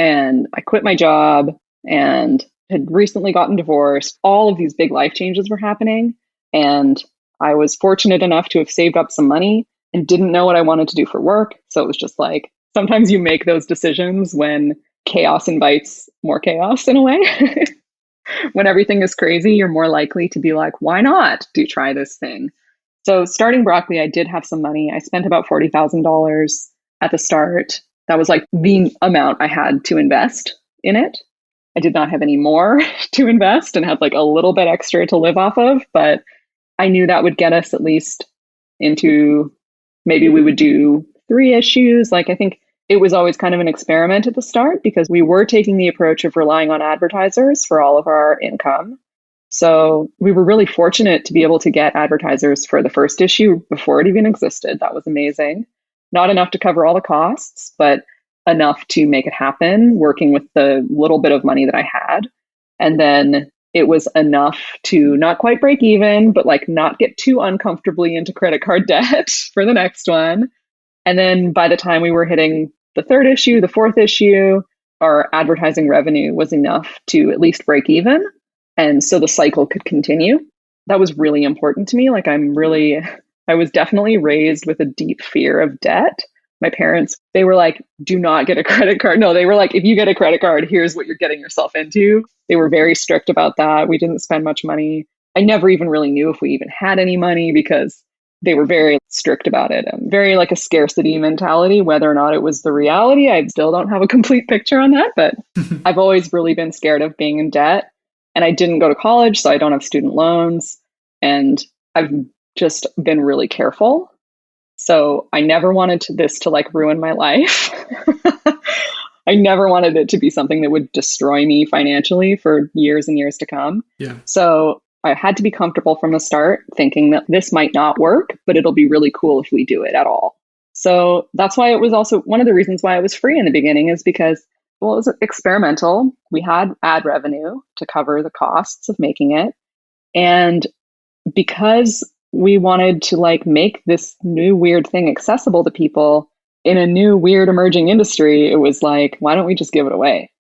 and I quit my job and had recently gotten divorced. All of these big life changes were happening. And I was fortunate enough to have saved up some money and didn't know what I wanted to do for work. So it was just like, sometimes you make those decisions when chaos invites more chaos in a way. When everything is crazy, you're more likely to be like, why not try this thing? So starting Broccoli, I did have some money. I spent about $40,000 at the start. That was like the amount I had to invest in it. I did not have any more to invest and had like a little bit extra to live off of, but I knew that would get us at least into, maybe we would do 3 issues. Like, I think it was always kind of an experiment at the start because we were taking the approach of relying on advertisers for all of our income. So we were really fortunate to be able to get advertisers for the first issue before it even existed. That was amazing. Not enough to cover all the costs, but enough to make it happen, working with the little bit of money that I had. And then it was enough to not quite break even, but like not get too uncomfortably into credit card debt for the next one. And then by the time we were hitting the 3rd issue, the 4th issue, our advertising revenue was enough to at least break even. And so the cycle could continue. That was really important to me. Like, I was definitely raised with a deep fear of debt. My parents, they were like, do not get a credit card. No, they were like, if you get a credit card, here's what you're getting yourself into. They were very strict about that. We didn't spend much money. I never even really knew if we even had any money because they were very strict about it and very like a scarcity mentality. Whether or not it was the reality, I still don't have a complete picture on that, but I've always really been scared of being in debt. And I didn't go to college, so I don't have student loans. And I've just been really careful. So I never wanted this to like ruin my life. I never wanted it to be something that would destroy me financially for years and years to come. Yeah. So I had to be comfortable from the start, thinking that this might not work, but it'll be really cool if we do it at all. So that's why it was also one of the reasons why it was free in the beginning, is because, well, it was experimental. We had ad revenue to cover the costs of making it. And because we wanted to like make this new weird thing accessible to people in a new weird emerging industry, it was like, why don't we just give it away?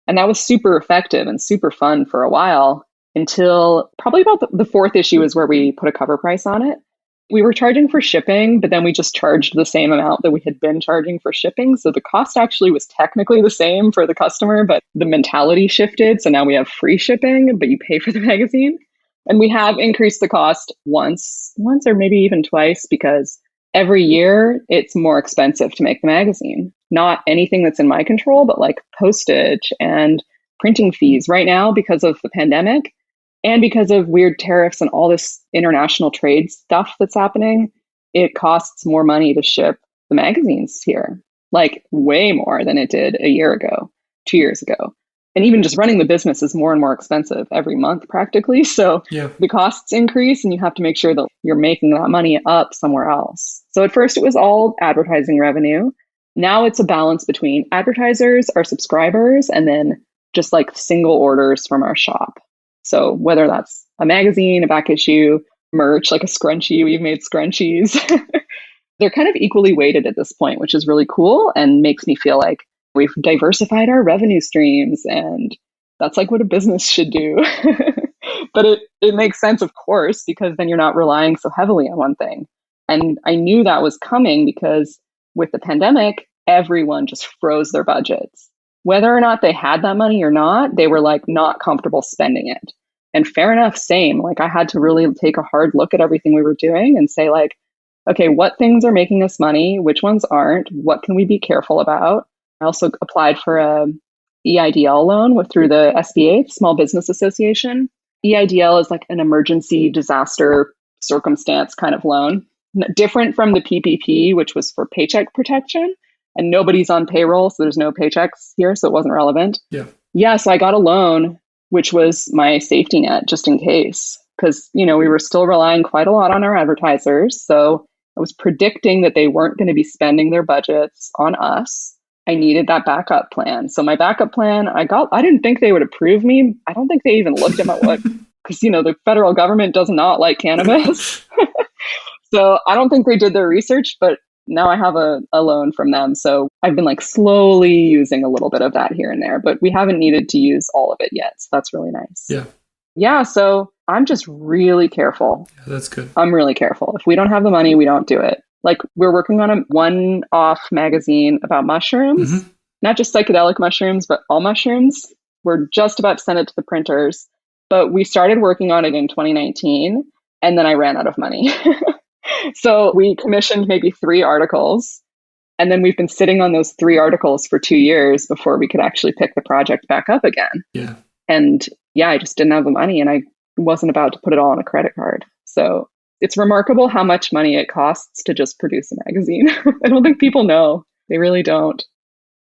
And that was super effective and super fun for a while, until probably about the 4th issue is where we put a cover price on it. We were charging for shipping, but then we just charged the same amount that we had been charging for shipping. So the cost actually was technically the same for the customer, but the mentality shifted. So now we have free shipping, but you pay for the magazine. And we have increased the cost once or maybe even twice, because every year it's more expensive to make the magazine. Not anything that's in my control, but like postage and printing fees right now because of the pandemic. And because of weird tariffs and all this international trade stuff that's happening, it costs more money to ship the magazines here, like way more than it did a year ago, 2 years ago. And even just running the business is more and more expensive every month practically. So the costs increase and you have to make sure that you're making that money up somewhere else. So at first it was all advertising revenue. Now it's a balance between advertisers, our subscribers, and then just like single orders from our shop. So whether that's a magazine, a back issue, merch, like a scrunchie, we've made scrunchies. They're kind of equally weighted at this point, which is really cool and makes me feel like we've diversified our revenue streams. And that's like what a business should do. But it makes sense, of course, because then you're not relying so heavily on one thing. And I knew that was coming because with the pandemic, everyone just froze their budgets. Whether or not they had that money or not, they were like not comfortable spending it. And fair enough, same. Like I had to really take a hard look at everything we were doing and say like, okay, what things are making us money? Which ones aren't? What can we be careful about? I also applied for a EIDL loan through the SBA, Small Business Association. EIDL is like an emergency disaster circumstance kind of loan, different from the PPP, which was for paycheck protection. And nobody's on payroll, so there's no paychecks here, so it wasn't relevant. Yeah, so I got a loan, which was my safety net, just in case. Because, we were still relying quite a lot on our advertisers. So I was predicting that they weren't going to be spending their budgets on us. I needed that backup plan. So my backup plan, I didn't think they would approve me. I don't think they even looked at my because, the federal government does not like cannabis. So I don't think they did their research, but now I have a loan from them. So I've been like slowly using a little bit of that here and there, but we haven't needed to use all of it yet. So that's really nice. Yeah. Yeah. So I'm just really careful. Yeah, that's good. I'm really careful. If we don't have the money, we don't do it. Like we're working on a one-off magazine about mushrooms, not just psychedelic mushrooms, but all mushrooms. We're just about to send it to the printers, but we started working on it in 2019 and then I ran out of money. So we commissioned maybe 3 articles, and then we've been sitting on those 3 articles for 2 years before we could actually pick the project back up again. Yeah. And yeah, I just didn't have the money and I wasn't about to put it all on a credit card. So it's remarkable how much money it costs to just produce a magazine. I don't think people know. They really don't.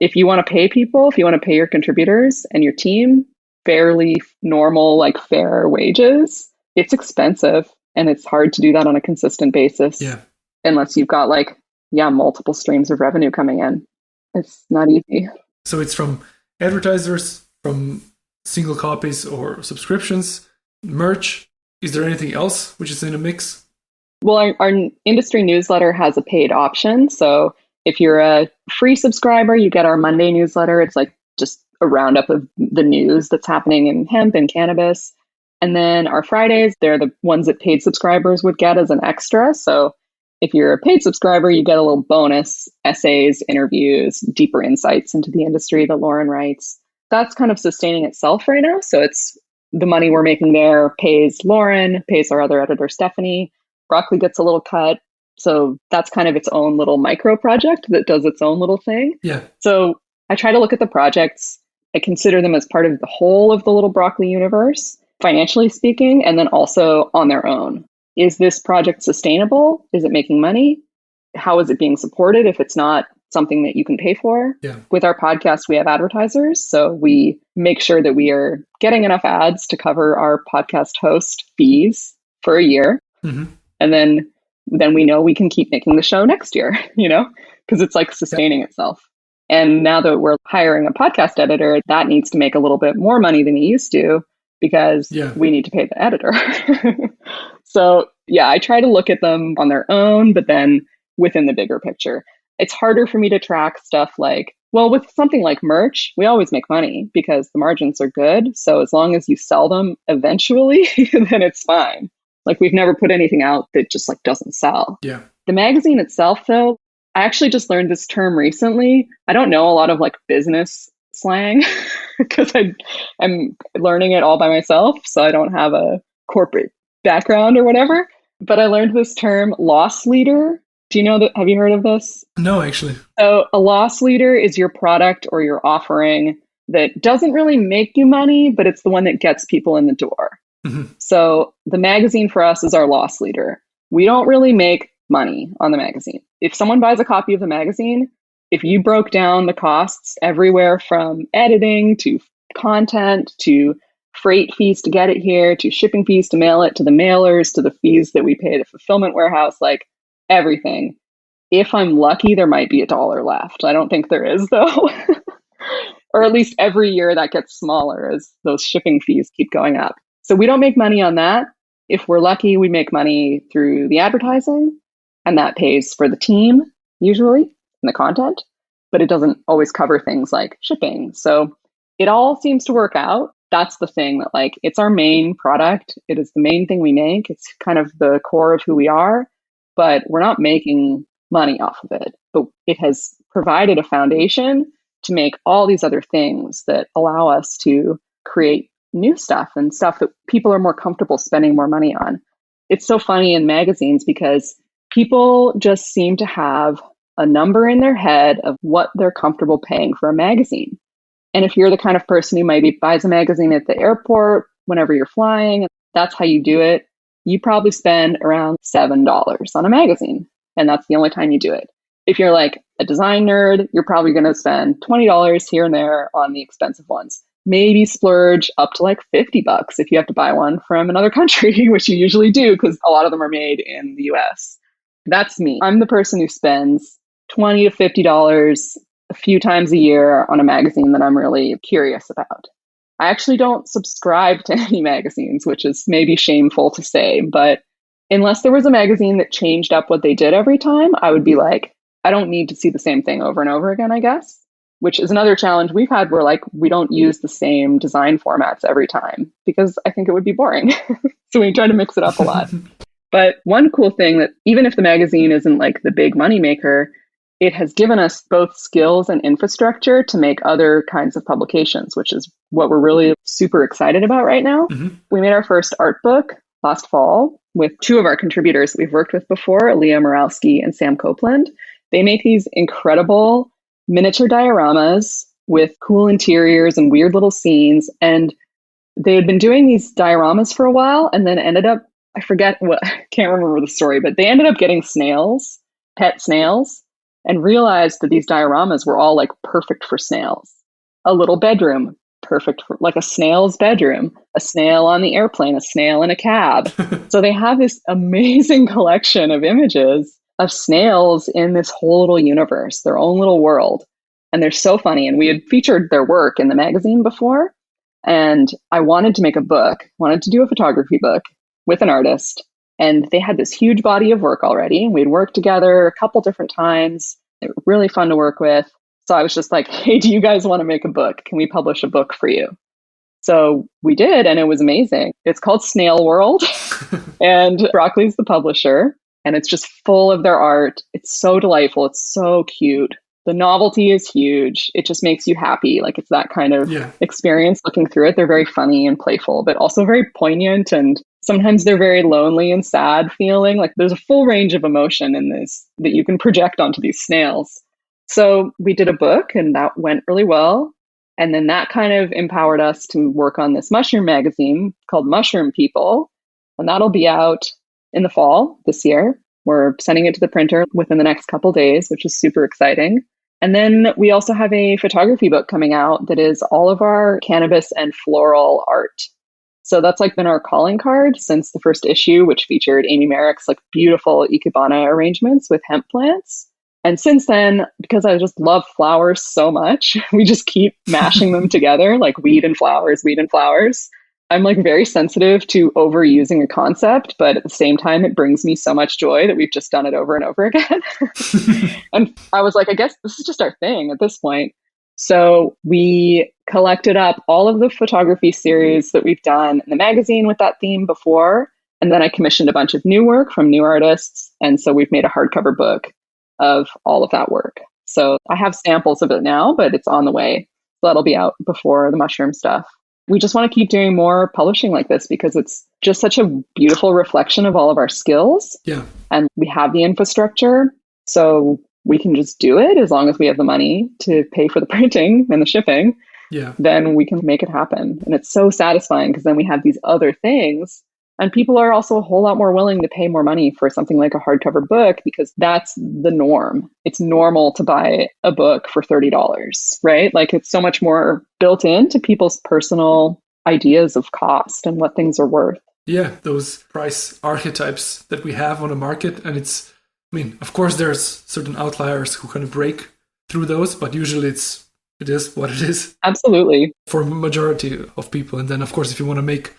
If you want to pay people, if you want to pay your contributors and your team fairly normal, like fair wages, it's expensive. And it's hard to do that on a consistent basis. Yeah. Unless you've got like, multiple streams of revenue coming in. It's not easy. So it's from advertisers, from single copies or subscriptions, merch. Is there anything else which is in a mix? Well, our industry newsletter has a paid option. So if you're a free subscriber, you get our Monday newsletter. It's like just a roundup of the news that's happening in hemp and cannabis. And then our Fridays, they're the ones that paid subscribers would get as an extra. So if you're a paid subscriber, you get a little bonus, essays, interviews, deeper insights into the industry that Lauren writes. That's kind of sustaining itself right now. So it's the money we're making there pays Lauren, pays our other editor, Stephanie. Broccoli gets a little cut. So that's kind of its own little micro project that does its own little thing. Yeah. So I try to look at the projects. I consider them as part of the whole of the little Broccoli universe, financially speaking, and then also on their own. Is this project sustainable? Is it making money? How is it being supported if it's not something that you can pay for? Yeah. With our podcast, we have advertisers. So we make sure that we are getting enough ads to cover our podcast host fees for a year. And then we know we can keep making the show next year, because it's like sustaining itself. And now that we're hiring a podcast editor, that needs to make a little bit more money than it used to, because we need to pay the editor. So yeah, I try to look at them on their own, but then within the bigger picture. It's harder for me to track stuff like, well, with something like merch, we always make money because the margins are good. So as long as you sell them eventually, then it's fine. Like we've never put anything out that just like doesn't sell. Yeah. The magazine itself, though, I actually just learned this term recently. I don't know a lot of like business slang because I'm learning it all by myself. So I don't have a corporate background or whatever. But I learned this term loss leader. Do you know that? Have you heard of this? No, actually. So a loss leader is your product or your offering that doesn't really make you money, but it's the one that gets people in the door. So the magazine for us is our loss leader. We don't really make money on the magazine. If someone buys a copy of the magazine, if you broke down the costs everywhere from editing to content to freight fees to get it here, to shipping fees to mail it, to the mailers, to the fees that we pay the fulfillment warehouse, like everything. If I'm lucky, there might be $1 left. I don't think there is, though. Or at least every year that gets smaller as those shipping fees keep going up. So we don't make money on that. If we're lucky, we make money through the advertising, and that pays for the team, usually, and the content, but it doesn't always cover things like shipping. So it all seems to work out. That's the thing that like, it's our main product. It is the main thing we make. It's kind of the core of who we are, but we're not making money off of it. But it has provided a foundation to make all these other things that allow us to create new stuff and stuff that people are more comfortable spending more money on. It's so funny in magazines because people just seem to have a number in their head of what they're comfortable paying for a magazine. And if you're the kind of person who maybe buys a magazine at the airport whenever you're flying, that's how you do it. You probably spend around $7 on a magazine, and that's the only time you do it. If you're like a design nerd, you're probably going to spend $20 here and there on the expensive ones. Maybe splurge up to like $50 if you have to buy one from another country, which you usually do because a lot of them are made in the US. That's me. I'm the person who spends $20 to $50 a few times a year on a magazine that I'm really curious about. I actually don't subscribe to any magazines, which is maybe shameful to say, but unless there was a magazine that changed up what they did every time, I would be like, I don't need to see the same thing over and over again, I guess, which is another challenge we've had where like we don't use the same design formats every time because I think it would be boring. So we try to mix it up a lot. But one cool thing that even if the magazine isn't like the big money maker, it has given us both skills and infrastructure to make other kinds of publications, which is what we're really super excited about right now. We made our first art book last fall with two of our contributors that we've worked with before, Leah Morowski and Sam Copeland. They make these incredible miniature dioramas with cool interiors and weird little scenes. And they had been doing these dioramas for a while and then ended up, I forget what, I can't remember the story, but they ended up getting snails, pet snails, and realized that these dioramas were all like perfect for snails. A little bedroom, perfect for like a snail's bedroom, a snail on the airplane, a snail in a cab. So they have this amazing collection of images of snails in this whole little universe, their own little world. And they're so funny. And we had featured their work in the magazine before. And I wanted to make a book, wanted to do a photography book with an artist. And they had this huge body of work already. We'd worked together a couple different times. They were really fun to work with. So I was just like, hey, do you guys want to make a book? Can we publish a book for you? So we did, and it was amazing. It's called Snail World, and Broccoli's the publisher, and it's just full of their art. It's so delightful. It's so cute. The novelty is huge. It just makes you happy. Like it's that kind of experience looking through it. They're very funny and playful, but also very poignant. And sometimes they're very lonely and sad feeling. Like there's a full range of emotion in this that you can project onto these snails. So we did a book and that went really well. And then that kind of empowered us to work on this mushroom magazine called Mushroom People. And that'll be out in the fall this year. We're sending it to the printer within the next couple days, which is super exciting. And then we also have a photography book coming out that is all of our cannabis and floral art. So that's like been our calling card since the first issue, which featured Amy Merrick's like beautiful ikebana arrangements with hemp plants. And since then, because I just love flowers so much, we just keep mashing them together like weed and flowers, weed and flowers. I'm like very sensitive to overusing a concept, but at the same time, it brings me so much joy that we've just done it over and over again. And I was like, I guess this is just our thing at this point. So we collected up all of the photography series that we've done in the magazine with that theme before. And then I commissioned a bunch of new work from new artists. And so we've made a hardcover book of all of that work. So I have samples of it now, but it's on the way. So that'll be out before the mushroom stuff. We just want to keep doing more publishing like this because it's just such a beautiful reflection of all of our skills. Yeah. And we have the infrastructure. So we can just do it as long as we have the money to pay for the printing and the shipping. Yeah. Then we can make it happen. And it's so satisfying because then we have these other things. And people are also a whole lot more willing to pay more money for something like a hardcover book because that's the norm. It's normal to buy a book for $30, right? Like it's so much more built into people's personal ideas of cost and what things are worth. Yeah, those price archetypes that we have on the market. And it's, I mean, of course, there's certain outliers who kind of break through those, but usually it is what it is. Absolutely. For a majority of people. And then, of course, if you want to make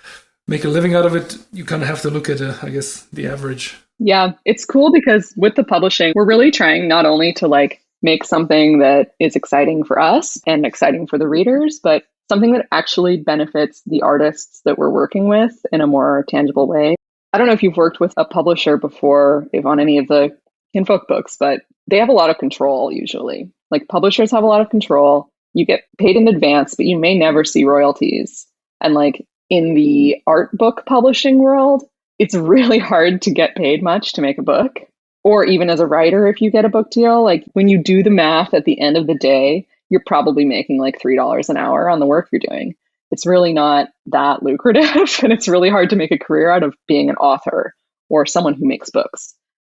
a living out of it, you kind of have to look at, I guess, the average. Yeah, it's cool because with the publishing, we're really trying not only to like make something that is exciting for us and exciting for the readers, but something that actually benefits the artists that we're working with in a more tangible way. I don't know if you've worked with a publisher before if on any of the kinfolk books, but they have a lot of control usually. Like publishers have a lot of control. You get paid in advance, but you may never see royalties. And like in the art book publishing world, it's really hard to get paid much to make a book. Or even as a writer, if you get a book deal, like when you do the math at the end of the day, you're probably making like $3 an hour on the work you're doing. It's really not that lucrative. And it's really hard to make a career out of being an author or someone who makes books.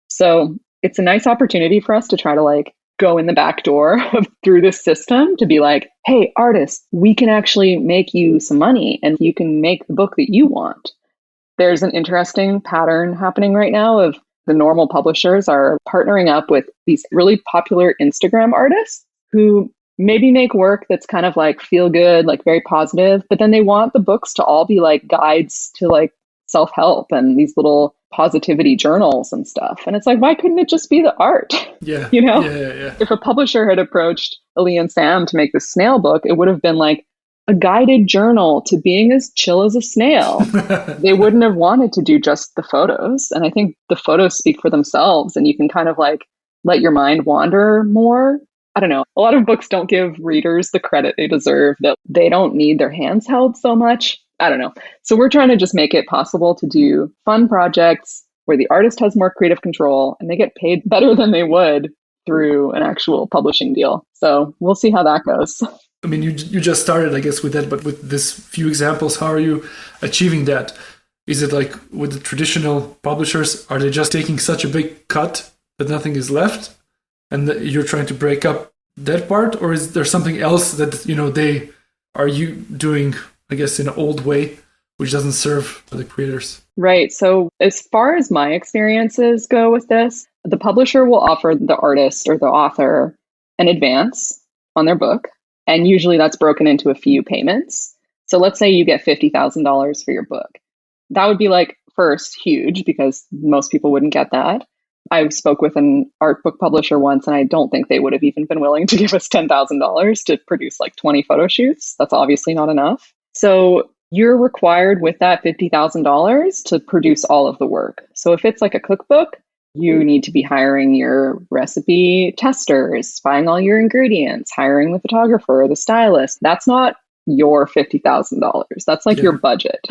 So it's a nice opportunity for us to try to like go in the back door through this system to be like, hey, artists, we can actually make you some money and you can make the book that you want. There's an interesting pattern happening right now of the normal publishers are partnering up with these really popular Instagram artists who maybe make work that's kind of like feel good, like very positive, but then they want the books to all be like guides to like self-help and these little positivity journals and stuff. And it's like, why couldn't it just be the art? Yeah. You know, Yeah. if a publisher had approached Ali and Sam to make this snail book, it would have been like a guided journal to being as chill as a snail. They wouldn't have wanted to do just the photos. And I think the photos speak for themselves, and you can kind of like let your mind wander more. I don't know. A lot of books don't give readers the credit they deserve, that they don't need their hands held so much. I don't know. So we're trying to just make it possible to do fun projects where the artist has more creative control and they get paid better than they would through an actual publishing deal. So we'll see how that goes. I mean, you just started, I guess, with that, but with this few examples, how are you achieving that? Is it like with the traditional publishers, are they just taking such a big cut that nothing is left, and that you're trying to break up that part? Or is there something else that, you know, they are you doing, I guess, in an old way, which doesn't serve the creators? Right. So as far as my experiences go with this, the publisher will offer the artist or the author an advance on their book. And usually that's broken into a few payments. So let's say you get $50,000 for your book. That would be like, first, huge, because most people wouldn't get that. I spoke with an art book publisher once, and I don't think they would have even been willing to give us $10,000 to produce like 20 photo shoots. That's obviously not enough. So you're required with that $50,000 to produce all of the work. So if it's like a cookbook, you need to be hiring your recipe testers, buying all your ingredients, hiring the photographer, the stylist. That's not your $50,000. That's like your budget.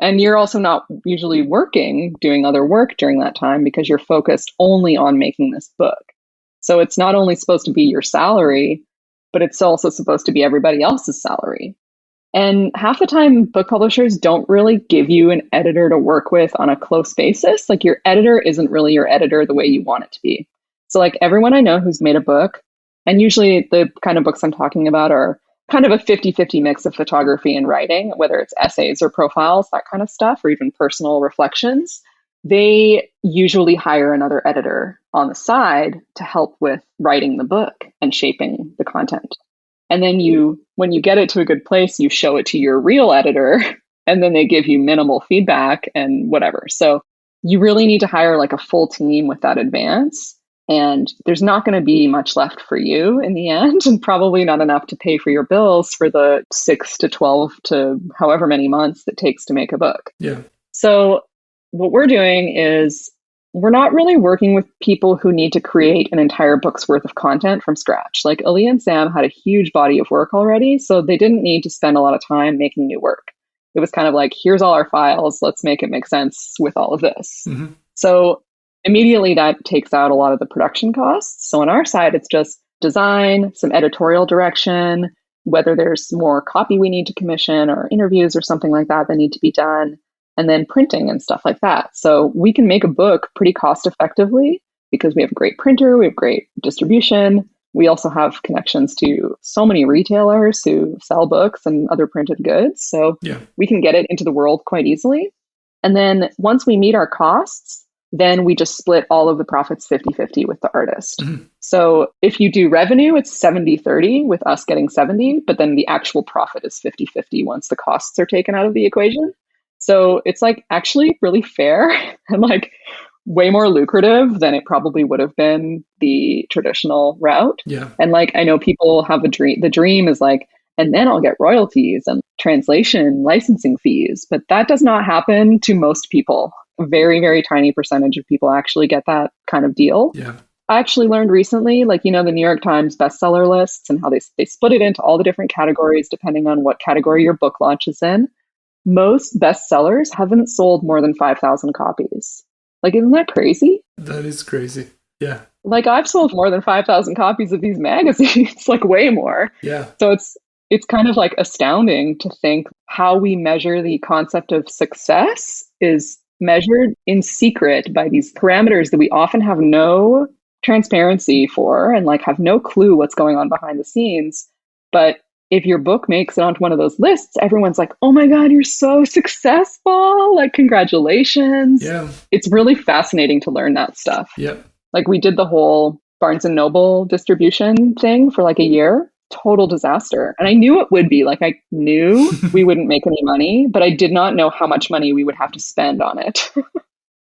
And you're also not usually working, doing other work during that time, because you're focused only on making this book. So it's not only supposed to be your salary, but it's also supposed to be everybody else's salary. And half the time, book publishers don't really give you an editor to work with on a close basis. Like your editor isn't really your editor the way you want it to be. So like everyone I know who's made a book, and usually the kind of books I'm talking about are kind of a 50-50 mix of photography and writing, whether it's essays or profiles, that kind of stuff, or even personal reflections. They usually hire another editor on the side to help with writing the book and shaping the content. And then when you get it to a good place, you show it to your real editor, and then they give you minimal feedback and whatever. So you really need to hire like a full team with that advance. And there's not going to be much left for you in the end, and probably not enough to pay for your bills for the 6 to 12 to however many months it takes to make a book. Yeah. So what we're doing is we're not really working with people who need to create an entire book's worth of content from scratch. Like Ali and Sam had a huge body of work already, so they didn't need to spend a lot of time making new work. It was kind of like, here's all our files, let's make it make sense with all of this. Mm-hmm. So immediately that takes out a lot of the production costs. So on our side, it's just design, some editorial direction, whether there's more copy we need to commission or interviews or something like that that need to be done, and then printing and stuff like that. So we can make a book pretty cost effectively because we have a great printer, we have great distribution. We also have connections to so many retailers who sell books and other printed goods. So we can get it into the world quite easily. And then once we meet our costs, then we just split all of the profits 50-50 with the artist. Mm-hmm. So if you do revenue, it's 70-30 with us getting 70, but then the actual profit is 50-50 once the costs are taken out of the equation. So it's like actually really fair and like way more lucrative than it probably would have been the traditional route. Yeah. And like, I know people have a dream. The dream is like, and then I'll get royalties and translation, licensing fees. But that does not happen to most people. A very, very tiny percentage of people actually get that kind of deal. Yeah. I actually learned recently, like, you know, the New York Times bestseller lists and how they split it into all the different categories depending on what category your book launches in. Most bestsellers haven't sold more than 5,000 copies. Like, isn't that crazy? That is crazy. Yeah. Like, I've sold more than 5,000 copies of these magazines, like way more. Yeah. So it's kind of like astounding to think how we measure the concept of success is measured in secret by these parameters that we often have no transparency for and like have no clue what's going on behind the scenes. But if your book makes it onto one of those lists, everyone's like, oh my God, you're so successful. Like, congratulations. Yeah. It's really fascinating to learn that stuff. Yeah. Like we did the whole Barnes and Noble distribution thing for like a year. Total disaster. And I knew it would be. Like I knew we wouldn't make any money, but I did not know how much money we would have to spend on it.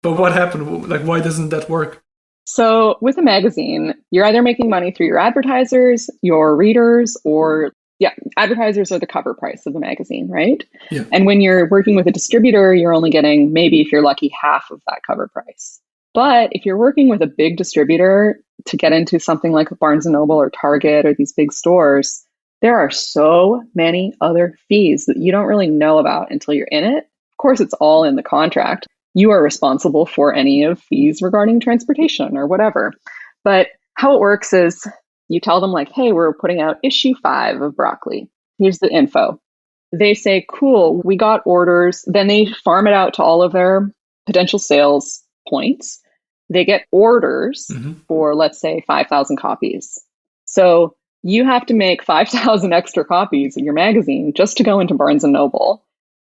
But what happened? Like, why doesn't that work? So with a magazine, you're either making money through your advertisers, your readers, or yeah, advertisers are the cover price of the magazine, right? Yeah. And when you're working with a distributor, you're only getting maybe, if you're lucky, half of that cover price. But if you're working with a big distributor to get into something like Barnes and Noble or Target or these big stores, there are so many other fees that you don't really know about until you're in it. Of course, it's all in the contract. You are responsible for any of fees regarding transportation or whatever. But how it works is you tell them like, hey, we're putting out issue 5 of Broccoli. Here's the info. They say, cool, we got orders. Then they farm it out to all of their potential sales points. They get orders for, let's say, 5,000 copies. So you have to make 5,000 extra copies of your magazine just to go into Barnes and Noble.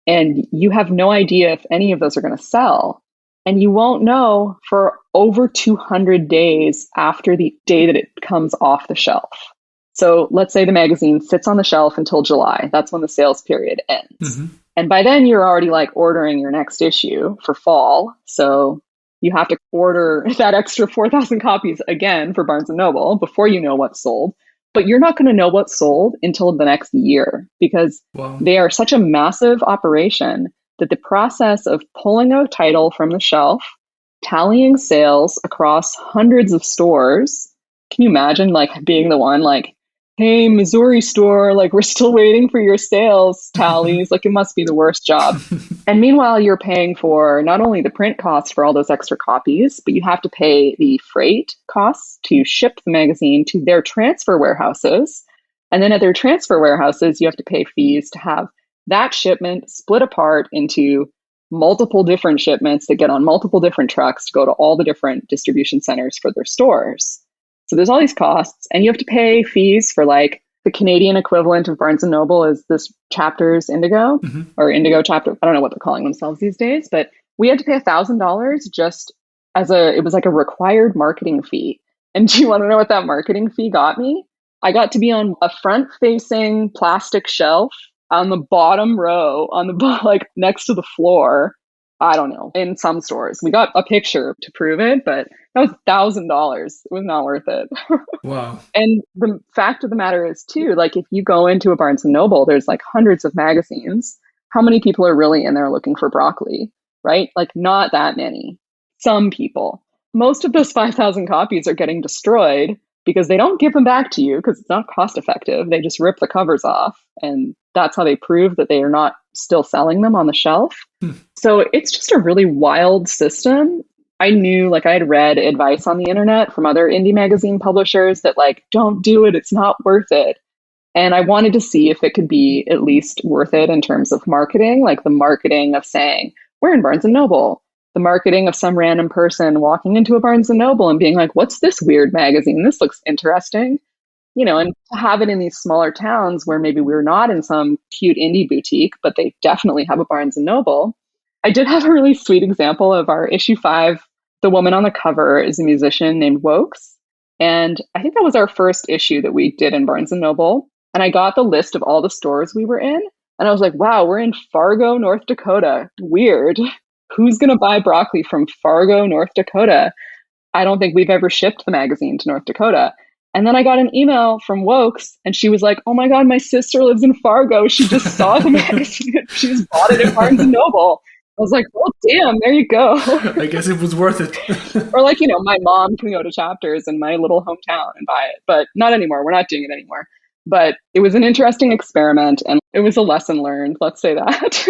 And you have no idea if any of those are going to sell. And you won't know for over 200 days after the day that it comes off the shelf. So let's say the magazine sits on the shelf until July. That's when the sales period ends. And by then you're already like ordering your next issue for fall. So you have to order that extra 4,000 copies again for Barnes and Noble before you know what's sold. But you're not going to know what's sold until the next year because they are such a massive operation that the process of pulling a title from the shelf, tallying sales across hundreds of stores. Can you imagine like being the one like, hey, Missouri store, like we're still waiting for your sales tallies. Like it must be the worst job. And meanwhile, you're paying for not only the print costs for all those extra copies, but you have to pay the freight costs to ship the magazine to their transfer warehouses. And then at their transfer warehouses, you have to pay fees to have that shipment split apart into multiple different shipments that get on multiple different trucks to go to all the different distribution centers for their stores. So there's all these costs, and you have to pay fees for like the Canadian equivalent of Barnes and Noble is this Chapters Indigo or Indigo Chapter. I don't know what they're calling themselves these days, but we had to pay $1,000 just as it was like a required marketing fee. And do you want to know what that marketing fee got me? I got to be on a front facing plastic shelf on the bottom row on the like next to the floor. I don't know, in some stores. We got a picture to prove it, but that was $1,000. It was not worth it. Wow. And the fact of the matter is too, like if you go into a Barnes and Noble, there's like hundreds of magazines. How many people are really in there looking for broccoli, right? Like not that many. Some people. Most of those 5,000 copies are getting destroyed because they don't give them back to you because it's not cost effective. They just rip the covers off. And that's how they prove that they are not still selling them on the shelf. So it's just a really wild system. I knew, like I had read advice on the internet from other indie magazine publishers that like, don't do it. It's not worth it. And I wanted to see if it could be at least worth it in terms of marketing, like the marketing of saying, we're in Barnes and Noble. The marketing of some random person walking into a Barnes and Noble and being like, what's this weird magazine? This looks interesting. You know, and to have it in these smaller towns where maybe we're not in some cute indie boutique, but they definitely have a Barnes and Noble. I did have a really sweet example of our issue 5. The woman on the cover is a musician named Wokes. And I think that was our first issue that we did in Barnes and Noble. And I got the list of all the stores we were in. And I was like, wow, we're in Fargo, North Dakota. Weird. Who's going to buy broccoli from Fargo, North Dakota? I don't think we've ever shipped the magazine to North Dakota. And then I got an email from Wokes and she was like, oh my God, my sister lives in Fargo. She just saw the magazine. She just bought it at Barnes and Noble. I was like, well, damn, there you go. I guess it was worth it. Or like, you know, my mom can go to Chapters in my little hometown and buy it, but not anymore. We're not doing it anymore. But it was an interesting experiment and it was a lesson learned. Let's say that.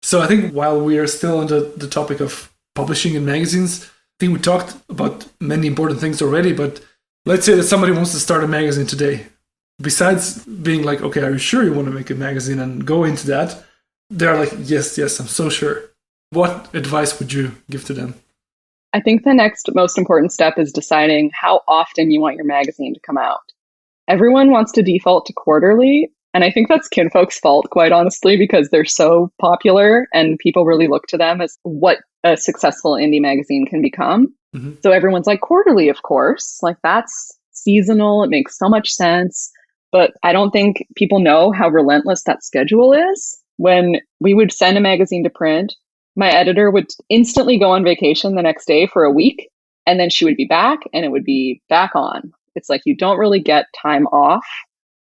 So I think while we are still on the topic of publishing in magazines, I think we talked about many important things already, but let's say that somebody wants to start a magazine today. Besides being like, okay, are you sure you want to make a magazine and go into that? They're like, yes, I'm so sure. What advice would you give to them? I think the next most important step is deciding how often you want your magazine to come out. Everyone wants to default to quarterly. And I think that's Kinfolk's fault, quite honestly, because they're so popular and people really look to them as what a successful indie magazine can become. So everyone's like, quarterly, of course. Like that's seasonal. It makes so much sense. But I don't think people know how relentless that schedule is. When we would send a magazine to print, My editor would instantly go on vacation the next day for a week, and then she would be back and it would be back on. It's like you don't really get time off.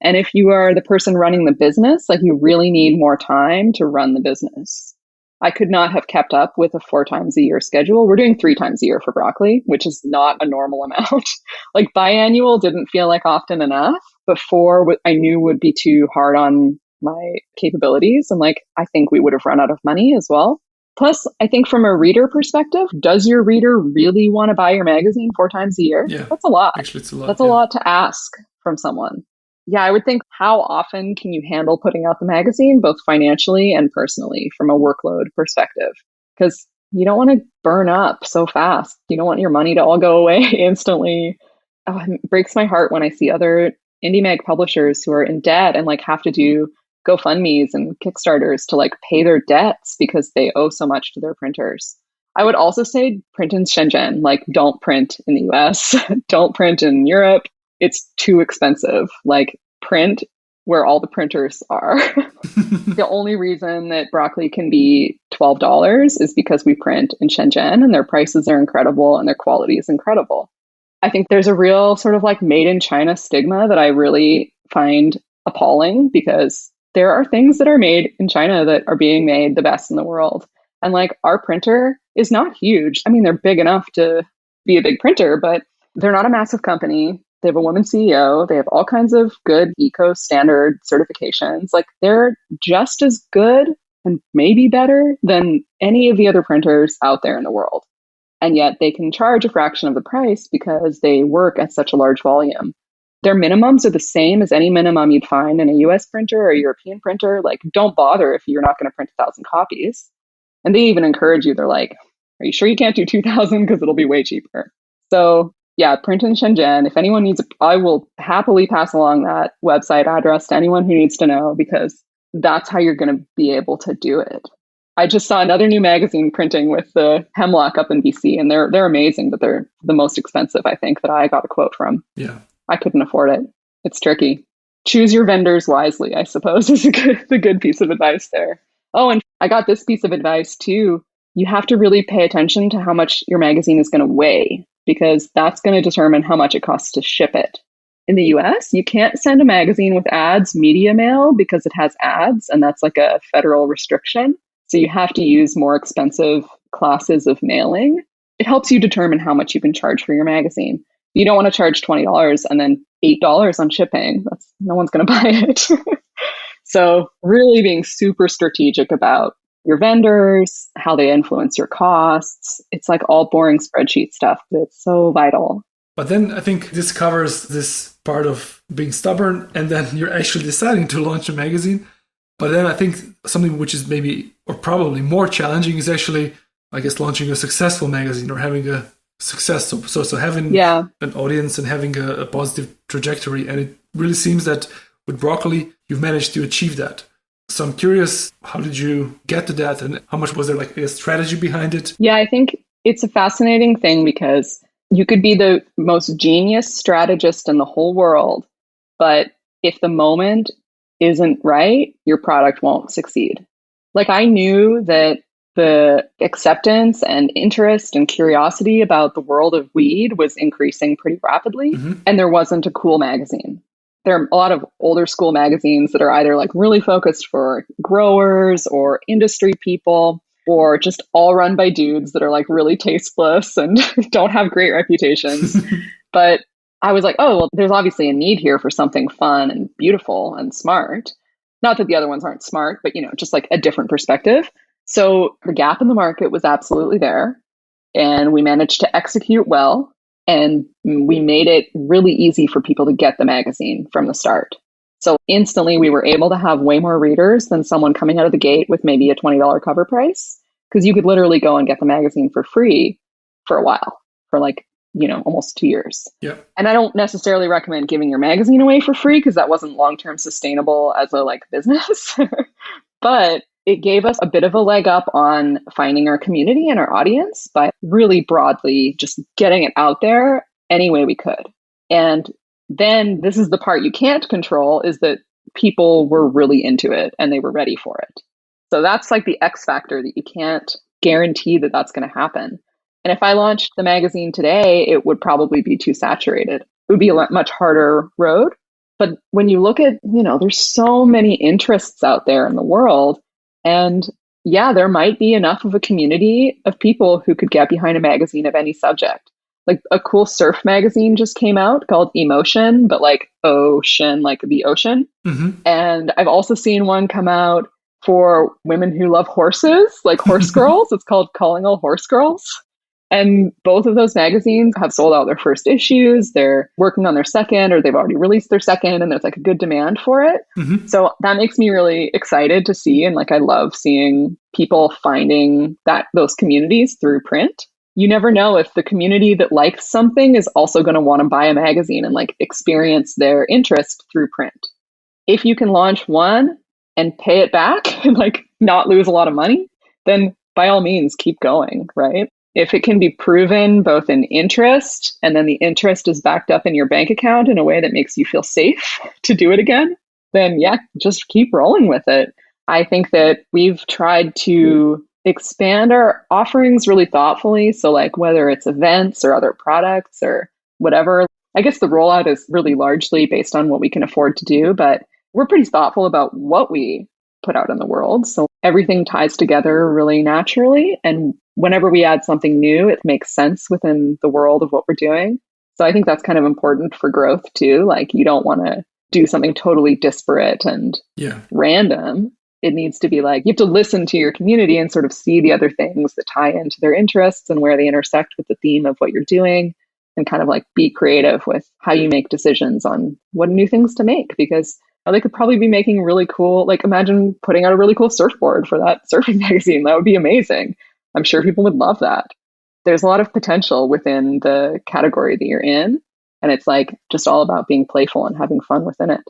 And if you are the person running the business, like you really need more time to run the business. I could not have kept up with a 4 times a year schedule. We're doing 3 times a year for broccoli, which is not a normal amount. Like biannual didn't feel like often enough before what I knew would be too hard on my capabilities. And like, I think we would have run out of money as well. Plus, I think from a reader perspective, does your reader really want to buy your magazine 4 times a year? Yeah. That's a lot. Actually, it's a lot. That's a lot to ask from someone. Yeah, I would think how often can you handle putting out the magazine, both financially and personally, from a workload perspective? Because you don't want to burn up so fast. You don't want your money to all go away instantly. Oh, it breaks my heart when I see other indie mag publishers who are in debt and like have to do GoFundMe's and Kickstarters to like pay their debts because they owe so much to their printers. I would also say print in Shenzhen, like don't print in the US, don't print in Europe. It's too expensive. Like print where all the printers are. The only reason that broccoli can be $12 is because we print in Shenzhen and their prices are incredible and their quality is incredible. I think there's a real sort of like made in China stigma that I really find appalling because there are things that are made in China that are being made the best in the world. And like our printer is not huge. I mean, they're big enough to be a big printer, but they're not a massive company. They have a woman CEO. They have all kinds of good eco standard certifications. Like they're just as good and maybe better than any of the other printers out there in the world. And yet they can charge a fraction of the price because they work at such a large volume. Their minimums are the same as any minimum you'd find in a US printer or a European printer. Like, don't bother if you're not going to print 1,000 copies. And they even encourage you. They're like, are you sure you can't do 2,000? Because it'll be way cheaper. So yeah, print in Shenzhen. If anyone needs, I will happily pass along that website address to anyone who needs to know, because that's how you're going to be able to do it. I just saw another new magazine printing with the Hemlock up in BC, and they're amazing, but they're the most expensive, I think, that I got a quote from. Yeah. I couldn't afford it. It's tricky. Choose your vendors wisely, I suppose, is a good piece of advice there. Oh, and I got this piece of advice too. You have to really pay attention to how much your magazine is going to weigh, because that's going to determine how much it costs to ship it. In the US, you can't send a magazine with ads media mail because it has ads, and that's like a federal restriction. So you have to use more expensive classes of mailing. It helps you determine how much you can charge for your magazine. You don't want to charge $20 and then $8 on shipping. No one's going to buy it. So really being super strategic about your vendors, how they influence your costs. It's like all boring spreadsheet stuff, but it's so vital. But then I think this covers this part of being stubborn, and then you're actually deciding to launch a magazine. But then I think something which is maybe or probably more challenging is actually, I guess, launching a successful magazine or having a success. So having an audience and having a positive trajectory. And it really seems that with Broccoli, you've managed to achieve that. So I'm curious, how did you get to that, and how much was there like a strategy behind it? Yeah, I think it's a fascinating thing because you could be the most genius strategist in the whole world, but if the moment isn't right, your product won't succeed. Like I knew that the acceptance and interest and curiosity about the world of weed was increasing pretty rapidly, and there wasn't a cool magazine. There are a lot of older school magazines that are either like really focused for growers or industry people, or just all run by dudes that are like really tasteless and don't have great reputations. But I was like, oh, well, there's obviously a need here for something fun and beautiful and smart. Not that the other ones aren't smart, but just like a different perspective. So the gap in the market was absolutely there, and we managed to execute well. And we made it really easy for people to get the magazine from the start. So instantly we were able to have way more readers than someone coming out of the gate with maybe a $20 cover price, because you could literally go and get the magazine for free for a while, for like, almost 2 years. Yeah. And I don't necessarily recommend giving your magazine away for free because that wasn't long-term sustainable as a business. But it gave us a bit of a leg up on finding our community and our audience by really broadly just getting it out there any way we could. And then this is the part you can't control, is that people were really into it and they were ready for it. So that's like the X factor that you can't guarantee that that's going to happen. And if I launched the magazine today, it would probably be too saturated. It would be a much harder road. But when you look at, there's so many interests out there in the world. And yeah, there might be enough of a community of people who could get behind a magazine of any subject. Like a cool surf magazine just came out called Emotion, but like ocean, like the ocean. Mm-hmm. And I've also seen one come out for women who love horses, like Horse Girls. It's called Calling All Horse Girls. And both of those magazines have sold out their first issues. They're working on their second, or they've already released their second, and there's like a good demand for it. Mm-hmm. So that makes me really excited to see. And like, I love seeing people finding those communities through print. You never know if the community that likes something is also going to want to buy a magazine and like experience their interest through print. If you can launch one and pay it back and like not lose a lot of money, then by all means, keep going, right? If it can be proven both in interest and then the interest is backed up in your bank account in a way that makes you feel safe to do it again, then yeah, just keep rolling with it. I think that we've tried to expand our offerings really thoughtfully. So like whether it's events or other products or whatever, I guess the rollout is really largely based on what we can afford to do, but we're pretty thoughtful about what we put out in the world. So everything ties together really naturally. And whenever we add something new, it makes sense within the world of what we're doing. So I think that's kind of important for growth too. Like you don't want to do something totally disparate and random. It needs to be like, you have to listen to your community and sort of see the other things that tie into their interests and where they intersect with the theme of what you're doing, and kind of like be creative with how you make decisions on what new things to make, because they could probably be making really cool, like imagine putting out a really cool surfboard for that surfing magazine. That would be amazing. I'm sure people would love that. There's a lot of potential within the category that you're in. And it's like just all about being playful and having fun within it.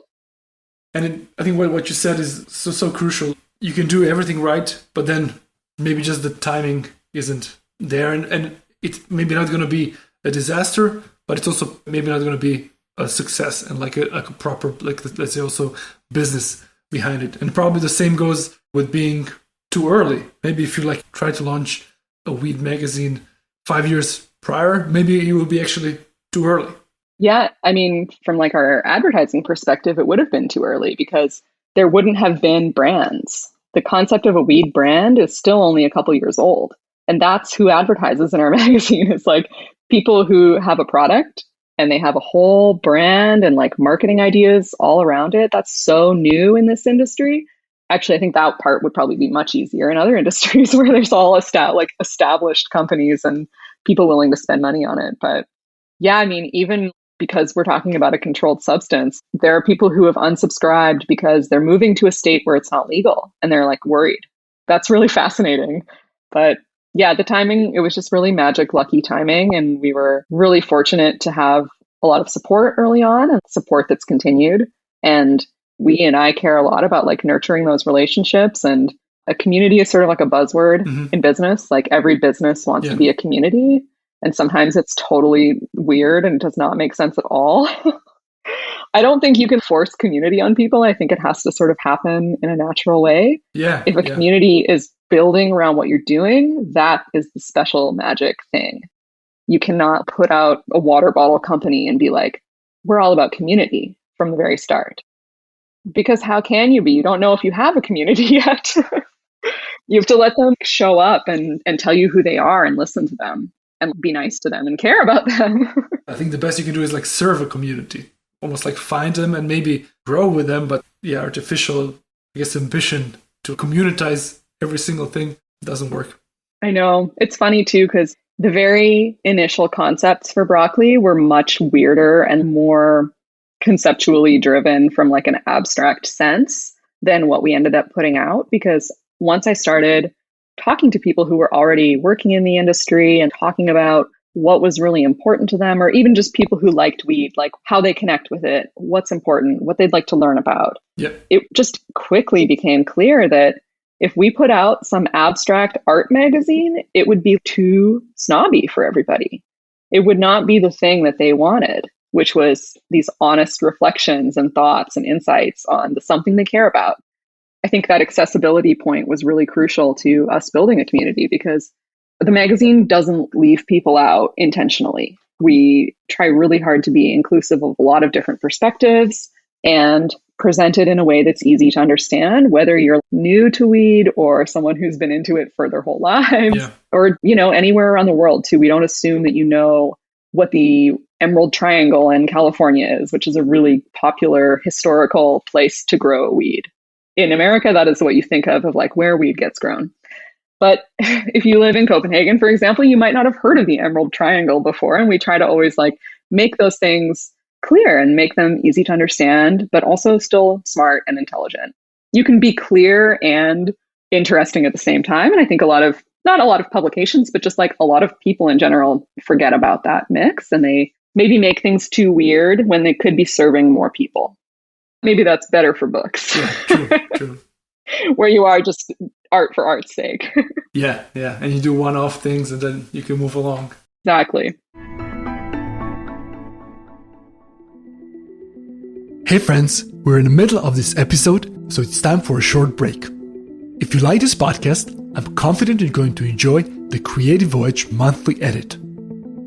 And I think what you said is so crucial. You can do everything right, but then maybe just the timing isn't there. And it's maybe not going to be a disaster, but it's also maybe not going to be a success and like a proper, like let's say also business behind it. And probably the same goes with being too early. Maybe if you like try to launch a weed magazine 5 years prior, maybe it will be actually too early. Yeah, I mean, from like our advertising perspective, it would have been too early because there wouldn't have been brands. The concept of a weed brand is still only a couple years old. And that's who advertises in our magazine. It's like people who have a product and they have a whole brand and like marketing ideas all around it. That's so new in this industry. Actually, I think that part would probably be much easier in other industries where there's all established companies and people willing to spend money on it. But yeah, I mean, even because we're talking about a controlled substance, there are people who have unsubscribed because they're moving to a state where it's not legal and they're like worried. That's really fascinating. But yeah, the timing, it was just really magic, lucky timing. And we were really fortunate to have a lot of support early on and support that's continued. And we and I care a lot about like nurturing those relationships, and a community is sort of like a buzzword in business. Like every business wants to be a community. And sometimes it's totally weird and does not make sense at all. I don't think you can force community on people. I think it has to sort of happen in a natural way. Yeah. If a community is building around what you're doing, that is the special magic thing. You cannot put out a water bottle company and be like, we're all about community from the very start. Because how can you be? You don't know if you have a community yet. You have to let them show up and tell you who they are and listen to them and be nice to them and care about them. I think the best you can do is like serve a community, almost like find them and maybe grow with them. But yeah, artificial, I guess, ambition to communitize every single thing doesn't work. I know. It's funny too, because the very initial concepts for broccoli were much weirder and more conceptually driven from like an abstract sense than what we ended up putting out. Because once I started talking to people who were already working in the industry and talking about what was really important to them, or even just people who liked weed, like how they connect with it, what's important, what they'd like to learn about. It just quickly became clear that if we put out some abstract art magazine, it would be too snobby for everybody. It would not be the thing that they wanted, which was these honest reflections and thoughts and insights on something they care about. I think that accessibility point was really crucial to us building a community because the magazine doesn't leave people out intentionally. We try really hard to be inclusive of a lot of different perspectives and present it in a way that's easy to understand, whether you're new to weed or someone who's been into it for their whole lives, Yeah. or, anywhere around the world too. We don't assume that you know what the Emerald Triangle in California is, which is a really popular historical place to grow weed. In America, that is what you think of like where weed gets grown. But if you live in Copenhagen, for example, you might not have heard of the Emerald Triangle before. And we try to always like make those things clear and make them easy to understand, but also still smart and intelligent. You can be clear and interesting at the same time. And I think not a lot of publications, but just like a lot of people in general forget about that mix, and they maybe make things too weird when they could be serving more people. Maybe that's better for books. Yeah, true. Where you are just art for art's sake. Yeah. And you do one-off things and then you can move along. Exactly. Hey friends, we're in the middle of this episode, so it's time for a short break. If you like this podcast, I'm confident you're going to enjoy the Creative Voyage monthly edit.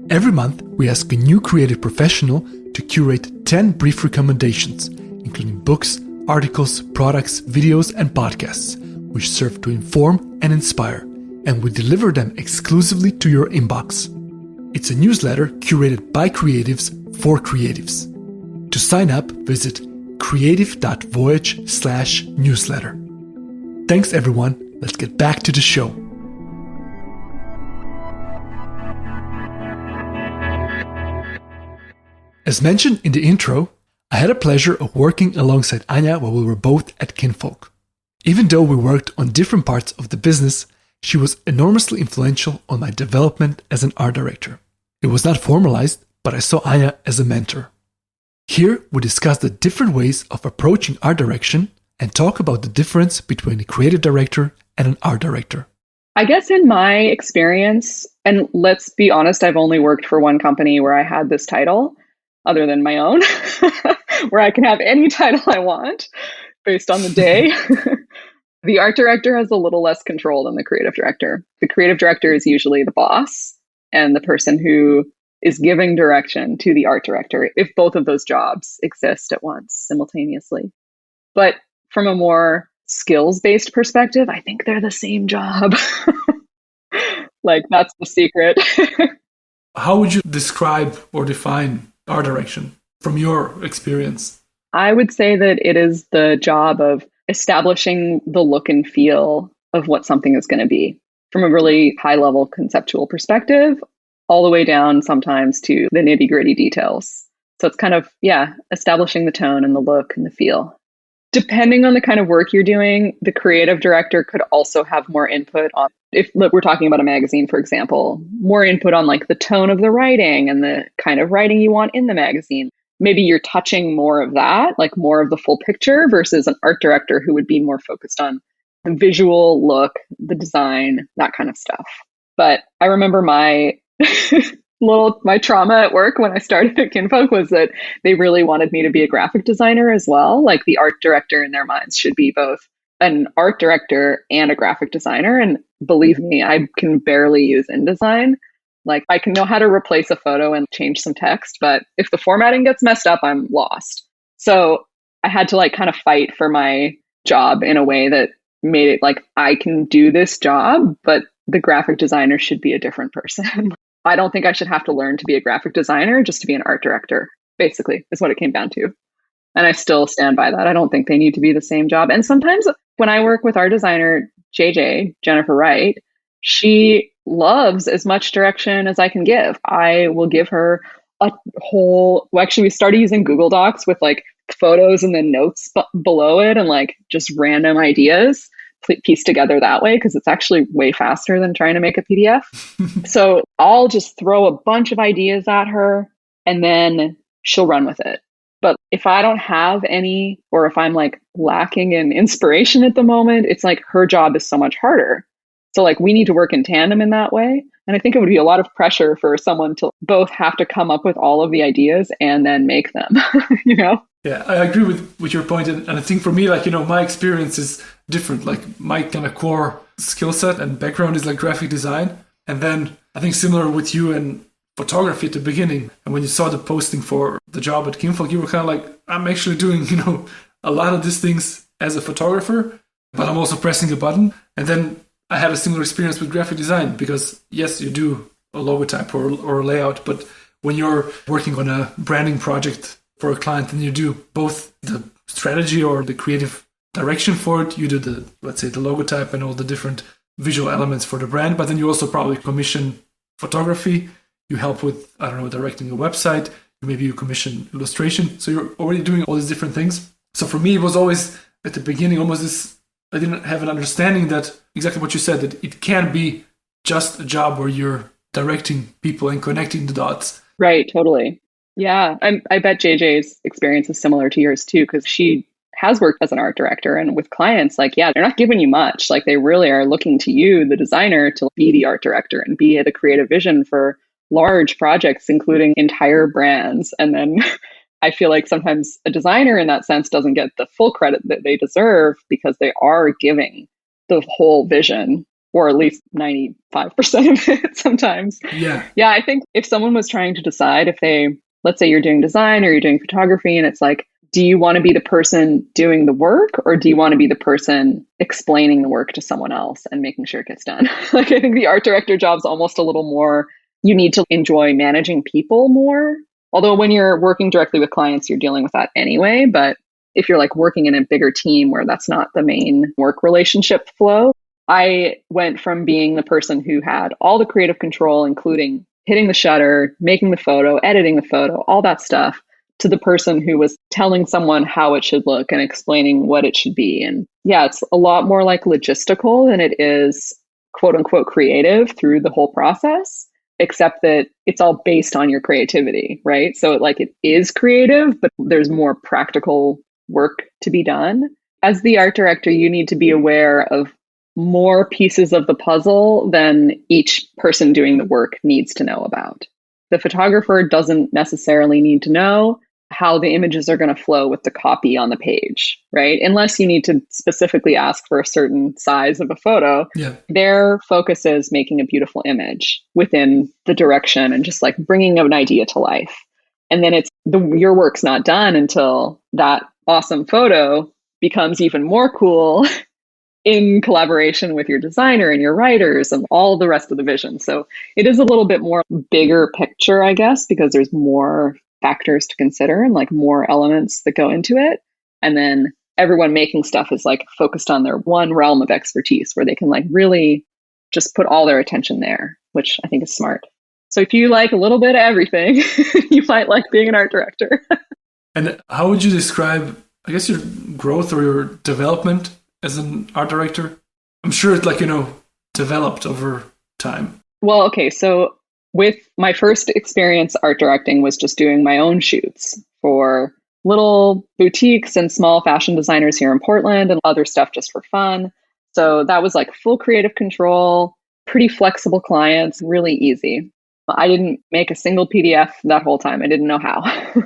Every month, we ask a new creative professional to curate 10 brief recommendations, including books, articles, products, videos, and podcasts, which serve to inform and inspire, and we deliver them exclusively to your inbox. It's a newsletter curated by creatives for creatives. To sign up, visit creative.voyage/newsletter. Thanks everyone, let's get back to the show. As mentioned in the intro, I had a pleasure of working alongside Anja while we were both at Kinfolk. Even though we worked on different parts of the business, she was enormously influential on my development as an art director. It was not formalized, but I saw Anja as a mentor. Here, we discuss the different ways of approaching art direction and talk about the difference between a creative director and an art director. I guess in my experience, and let's be honest, I've only worked for one company where I had this title, other than my own, where I can have any title I want based on the day. The art director has a little less control than the creative director. The creative director is usually the boss and the person who is giving direction to the art director, if both of those jobs exist at once simultaneously. But from a more skills-based perspective, I think they're the same job. Like, that's the secret. How would you describe or define art direction from your experience? I would say that it is the job of establishing the look and feel of what something is going to be from a really high-level conceptual perspective, all the way down sometimes to the nitty-gritty details. So it's kind of, establishing the tone and the look and the feel. Depending on the kind of work you're doing, the creative director could also have more input on, if we're talking about a magazine, for example, more input on like the tone of the writing and the kind of writing you want in the magazine. Maybe you're touching more of that, like more of the full picture, versus an art director who would be more focused on the visual look, the design, that kind of stuff. But I remember my my trauma at work when I started at Kinfolk was that they really wanted me to be a graphic designer as well. Like, the art director in their minds should be both an art director and a graphic designer. And believe me, I can barely use InDesign. Like, I can know how to replace a photo and change some text, but if the formatting gets messed up, I'm lost. So I had to like kind of fight for my job in a way that made it like, I can do this job, but the graphic designer should be a different person. I don't think I should have to learn to be a graphic designer just to be an art director, basically, is what it came down to. And I still stand by that. I don't think they need to be the same job. And sometimes when I work with our designer, Jennifer Wright, she loves as much direction as I can give. I will give her actually, we started using Google Docs with like photos and then notes below it and like just random ideas pieced together that way, because it's actually way faster than trying to make a PDF. So I'll just throw a bunch of ideas at her and then she'll run with it. But if I don't have any, or if I'm like lacking in inspiration at the moment, it's like her job is so much harder. So like, we need to work in tandem in that way. And I think it would be a lot of pressure for someone to both have to come up with all of the ideas and then make them, Yeah, I agree with your point. And I think for me, like, my experience is different. Like my kind of core skill set and background is like graphic design. And then I think similar with you and photography at the beginning. And when you saw the posting for the job at Kinfolk, you were kind of like, I'm actually doing, a lot of these things as a photographer, but I'm also pressing a button. And then I had a similar experience with graphic design because yes, you do a logotype or a layout, but when you're working on a branding project for a client and you do both the strategy or the creative direction for it, you do the, let's say, the logotype and all the different visual elements for the brand, but then you also probably commission photography, you help with, I don't know, directing a website, maybe you commission illustration. So you're already doing all these different things. So for me, it was always at the beginning almost this, I didn't have an understanding that exactly what you said, that it can be just a job where you're directing people and connecting the dots. Right, totally. Yeah, I bet JJ's experience is similar to yours too, because she has worked as an art director and with clients, like, yeah, they're not giving you much. Like they really are looking to you, the designer, to be the art director and be the creative vision for large projects, including entire brands. And then I feel like sometimes a designer in that sense doesn't get the full credit that they deserve because they are giving the whole vision, or at least 95% of it sometimes. Yeah. Yeah, I think if someone was trying to decide if they, let's say you're doing design or you're doing photography, and it's like, do you want to be the person doing the work or do you want to be the person explaining the work to someone else and making sure it gets done? Like, I think the art director job's almost a little more, you need to enjoy managing people more. Although when you're working directly with clients, you're dealing with that anyway. But if you're like working in a bigger team where that's not the main work relationship flow, I went from being the person who had all the creative control, including hitting the shutter, making the photo, editing the photo, all that stuff, to the person who was telling someone how it should look and explaining what it should be. And yeah, it's a lot more like logistical than it is quote unquote creative through the whole process, except that it's all based on your creativity, right? So it is creative, but there's more practical work to be done. As the art director, you need to be aware of more pieces of the puzzle than each person doing the work needs to know about. The photographer doesn't necessarily need to know how the images are going to flow with the copy on the page, right? Unless you need to specifically ask for a certain size of a photo. Yeah. Their focus is making a beautiful image within the direction and just like bringing an idea to life. And then your work's not done until that awesome photo becomes even more cool in collaboration with your designer and your writers and all the rest of the vision. So it is a little bit more bigger picture, I guess, because there's more factors to consider and like more elements that go into it. And then everyone making stuff is like focused on their one realm of expertise where they can like really just put all their attention there, which I think is smart. So if you like a little bit of everything, you might like being an art director. And how would you describe, I guess, your growth or your development as an art director? I'm sure it developed over time. Well, okay. So with my first experience art directing was just doing my own shoots for little boutiques and small fashion designers here in Portland and other stuff just for fun. So that was like full creative control, pretty flexible clients, really easy. I didn't make a single PDF that whole time. I didn't know how.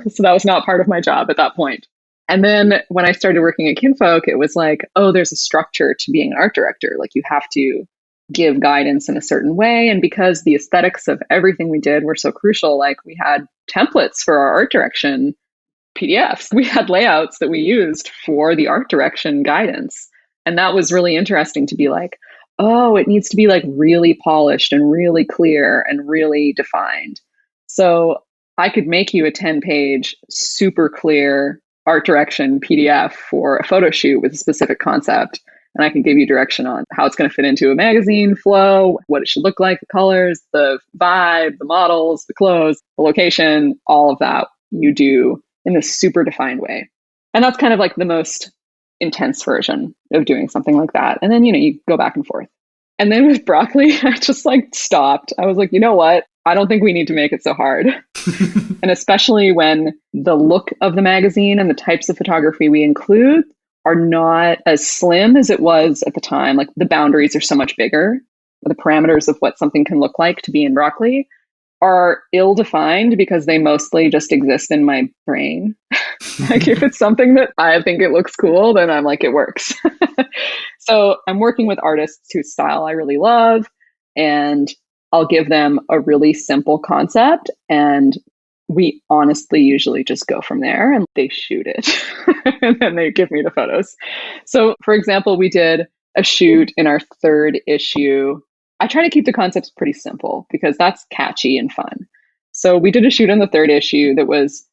So that was not part of my job at that point. And then when I started working at Kinfolk, it was like, oh, there's a structure to being an art director. Like you have to give guidance in a certain way. And because the aesthetics of everything we did were so crucial, like we had templates for our art direction PDFs. We had layouts that we used for the art direction guidance. And that was really interesting to be like, oh, it needs to be like really polished and really clear and really defined. So I could make you a 10-page, super clear art direction PDF for a photo shoot with a specific concept. And I can give you direction on how it's going to fit into a magazine flow, what it should look like, the colors, the vibe, the models, the clothes, the location, all of that you do in this super defined way. And that's kind of like the most intense version of doing something like that. And then, you go back and forth. And then with broccoli, I just like stopped. I was like, you know what? I don't think we need to make it so hard. And especially when the look of the magazine and the types of photography we include are not as slim as it was at the time. Like the boundaries are so much bigger. The parameters of what something can look like to be in broccoli are ill-defined because they mostly just exist in my brain. Like if it's something that I think it looks cool, then I'm like, it works. So I'm working with artists whose style I really love, and I'll give them a really simple concept, and we honestly usually just go from there and they shoot it and then they give me the photos. So for example, we did a shoot in our third issue. I try to keep the concepts pretty simple because that's catchy and fun. So we did a shoot in the third issue that was,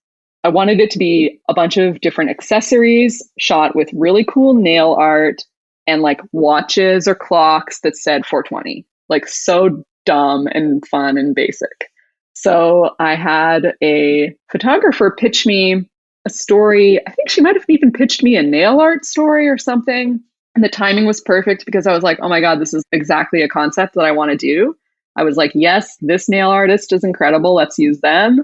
I wanted it to be a bunch of different accessories shot with really cool nail art and like watches or clocks that said 420. Like so dumb and fun and basic. So I had a photographer pitch me a story. I think she might have even pitched me a nail art story or something. And the timing was perfect because I was like, oh my God, this is exactly a concept that I want to do. I was like, yes, this nail artist is incredible. Let's use them.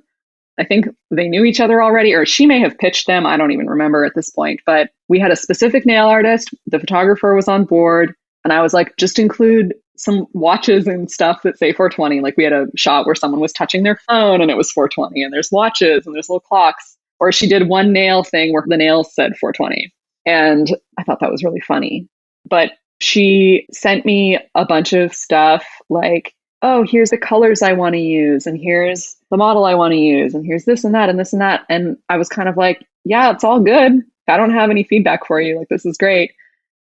I think they knew each other already, or she may have pitched them. I don't even remember at this point, but we had a specific nail artist. The photographer was on board. And I was like, just include some watches and stuff that say 420. Like we had a shot where someone was touching their phone and it was 420, and there's watches and there's little clocks. Or she did one nail thing where the nails said 420. And I thought that was really funny. But she sent me a bunch of stuff like, oh, here's the colors I want to use, and here's the model I want to use, and here's this and that and this and that. And I was kind of like, yeah, it's all good. I don't have any feedback for you. Like, this is great.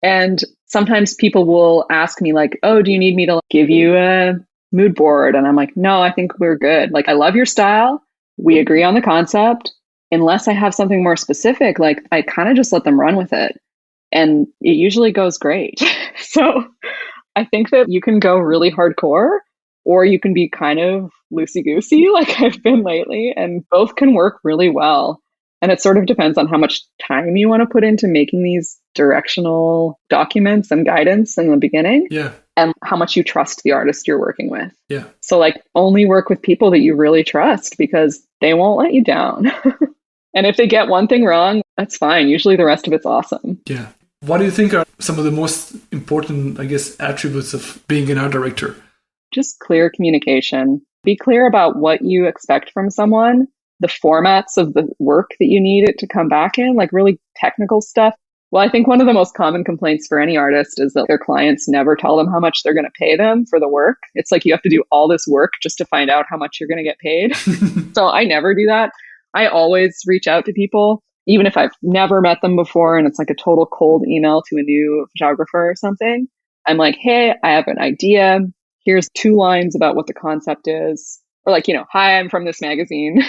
And sometimes people will ask me like, oh, do you need me to give you a mood board? And I'm like, no, I think we're good. Like, I love your style. We agree on the concept. Unless I have something more specific, like I kind of just let them run with it. And it usually goes great. So I think that you can go really hardcore, or you can be kind of loosey-goosey like I've been lately, and both can work really well. And it sort of depends on how much time you want to put into making these directional documents and guidance in the beginning. Yeah. And how much you trust the artist you're working with. Yeah. So like only work with people that you really trust because they won't let you down. And if they get one thing wrong, that's fine. Usually the rest of it's awesome. Yeah. What do you think are some of the most important, I guess, attributes of being an art director? Just clear communication. Be clear about what you expect from someone, the formats of the work that you need it to come back in, like really technical stuff. Well, I think one of the most common complaints for any artist is that their clients never tell them how much they're going to pay them for the work. It's like you have to do all this work just to find out how much you're going to get paid. So I never do that. I always reach out to people, even if I've never met them before and it's like a total cold email to a new photographer or something. I'm like, hey, I have an idea. Here's 2 lines about what the concept is. Or like, hi, I'm from this magazine.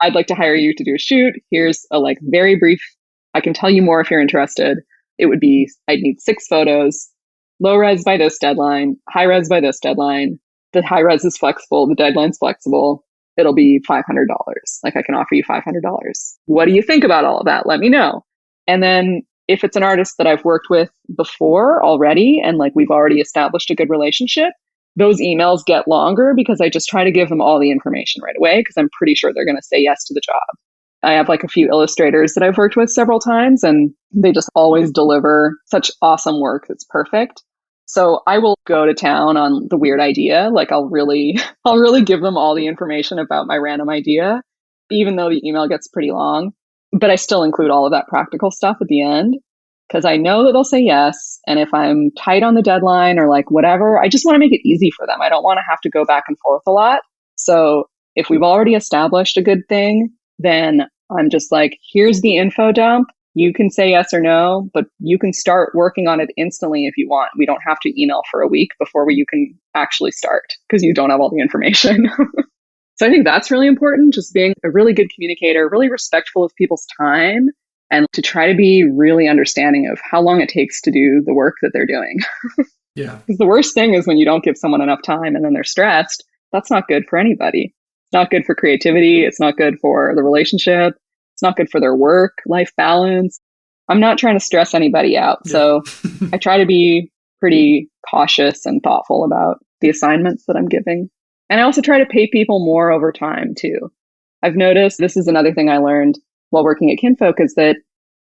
I'd like to hire you to do a shoot. Here's a like very brief, I can tell you more if you're interested. It would be, I'd need 6 photos, low res by this deadline, high res by this deadline. The high res is flexible. The deadline's flexible. It'll be $500. Like I can offer you $500. What do you think about all of that? Let me know. And then if it's an artist that I've worked with before already, and like we've already established a good relationship, those emails get longer because I just try to give them all the information right away because I'm pretty sure they're going to say yes to the job. I have like a few illustrators that I've worked with several times, and they just always deliver such awesome work that's perfect. So I will go to town on the weird idea. Like I'll really give them all the information about my random idea, even though the email gets pretty long. But I still include all of that practical stuff at the end because I know that they'll say yes. And if I'm tight on the deadline or like whatever, I just want to make it easy for them. I don't want to have to go back and forth a lot. So if we've already established a good thing, then I'm just like, here's the info dump. You can say yes or no, but you can start working on it instantly if you want. We don't have to email for a week before you can actually start because you don't have all the information. So I think that's really important, just being a really good communicator, really respectful of people's time, and to try to be really understanding of how long it takes to do the work that they're doing. Yeah. Because the worst thing is when you don't give someone enough time and then they're stressed. That's not good for anybody. It's not good for creativity. It's not good for the relationship. It's not good for their work-life balance. I'm not trying to stress anybody out. Yeah. So I try to be pretty cautious and thoughtful about the assignments that I'm giving. And I also try to pay people more over time too. I've noticed, this is another thing I learned while working at Kinfolk, is that,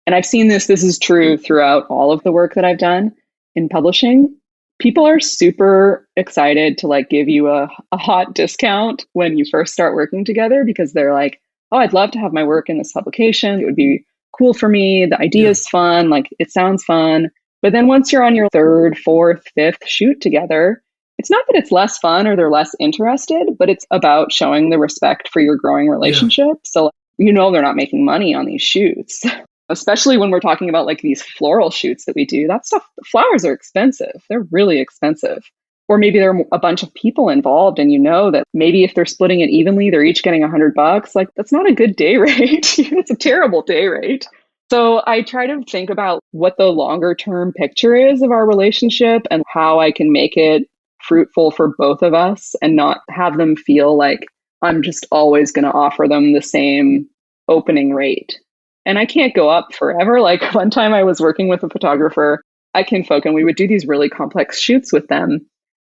and I've seen this is true throughout all of the work that I've done in publishing, People are super excited to like give you a hot discount when you first start working together because they're like, oh, I'd love to have my work in this publication. It would be cool for me. The idea Yeah. is fun. Like it sounds fun. But then once you're on your third, fourth, fifth shoot together, it's not that it's less fun or they're less interested, but it's about showing the respect for your growing Yeah. relationship. So, they're not making money on these shoots, especially when we're talking about like these floral shoots that we do. That stuff, flowers are expensive. They're really expensive. Or maybe there are a bunch of people involved and that maybe if they're splitting it evenly, they're each getting $100. Like that's not a good day rate. It's a terrible day rate. So I try to think about what the longer term picture is of our relationship and how I can make it fruitful for both of us and not have them feel like I'm just always going to offer them the same opening rate. And I can't go up forever. Like one time I was working with a photographer at Kinfolk and we would do these really complex shoots with them.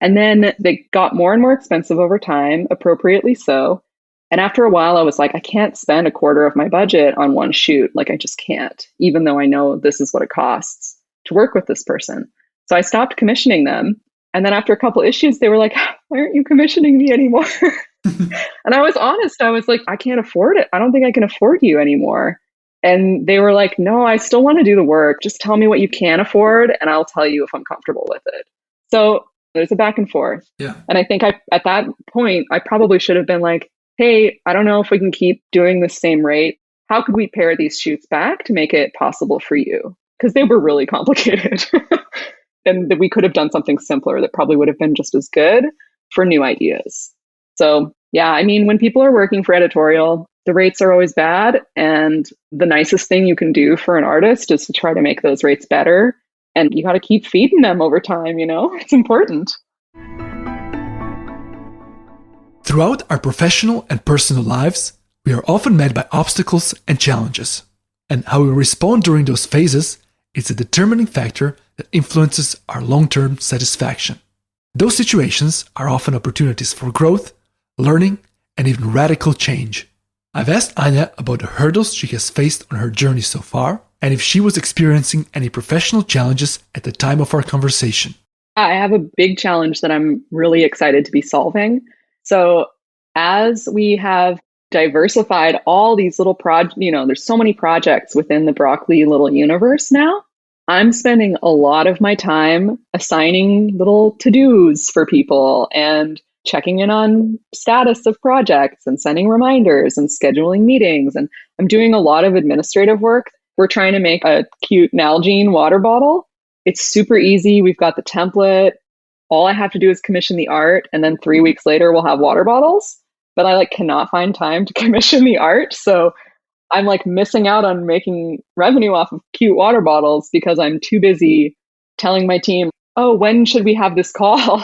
And then they got more and more expensive over time, appropriately so. And after a while, I was like, I can't spend a quarter of my budget on one shoot. Like, I just can't, even though I know this is what it costs to work with this person. So I stopped commissioning them. And then after a couple issues, they were like, why aren't you commissioning me anymore? And I was honest. I was like, I can't afford it. I don't think I can afford you anymore. And they were like, no, I still want to do the work. Just tell me what you can afford, and I'll tell you if I'm comfortable with it. So there's a back and forth. Yeah. And I think at that point, I probably should have been like, hey, I don't know if we can keep doing the same rate. How could we pare these shoots back to make it possible for you? Because they were really complicated. And that we could have done something simpler that probably would have been just as good for new ideas. So, yeah, I mean, when people are working for editorial, the rates are always bad. And the nicest thing you can do for an artist is to try to make those rates better. And you got to keep feeding them over time, It's important. Throughout our professional and personal lives, we are often met by obstacles and challenges. And how we respond during those phases is a determining factor that influences our long-term satisfaction. Those situations are often opportunities for growth, learning, and even radical change. I've asked Anja about the hurdles she has faced on her journey so far, and if she was experiencing any professional challenges at the time of our conversation. I have a big challenge that I'm really excited to be solving. So as we have diversified all these little there's so many projects within the broccoli little universe now. I'm spending a lot of my time assigning little to-dos for people and checking in on status of projects and sending reminders and scheduling meetings. And I'm doing a lot of administrative work. We're trying to make a cute Nalgene water bottle. It's super easy. We've got the template. All I have to do is commission the art, and then 3 weeks later we'll have water bottles. But I cannot find time to commission the art. So I'm missing out on making revenue off of cute water bottles because I'm too busy telling my team, oh, when should we have this call?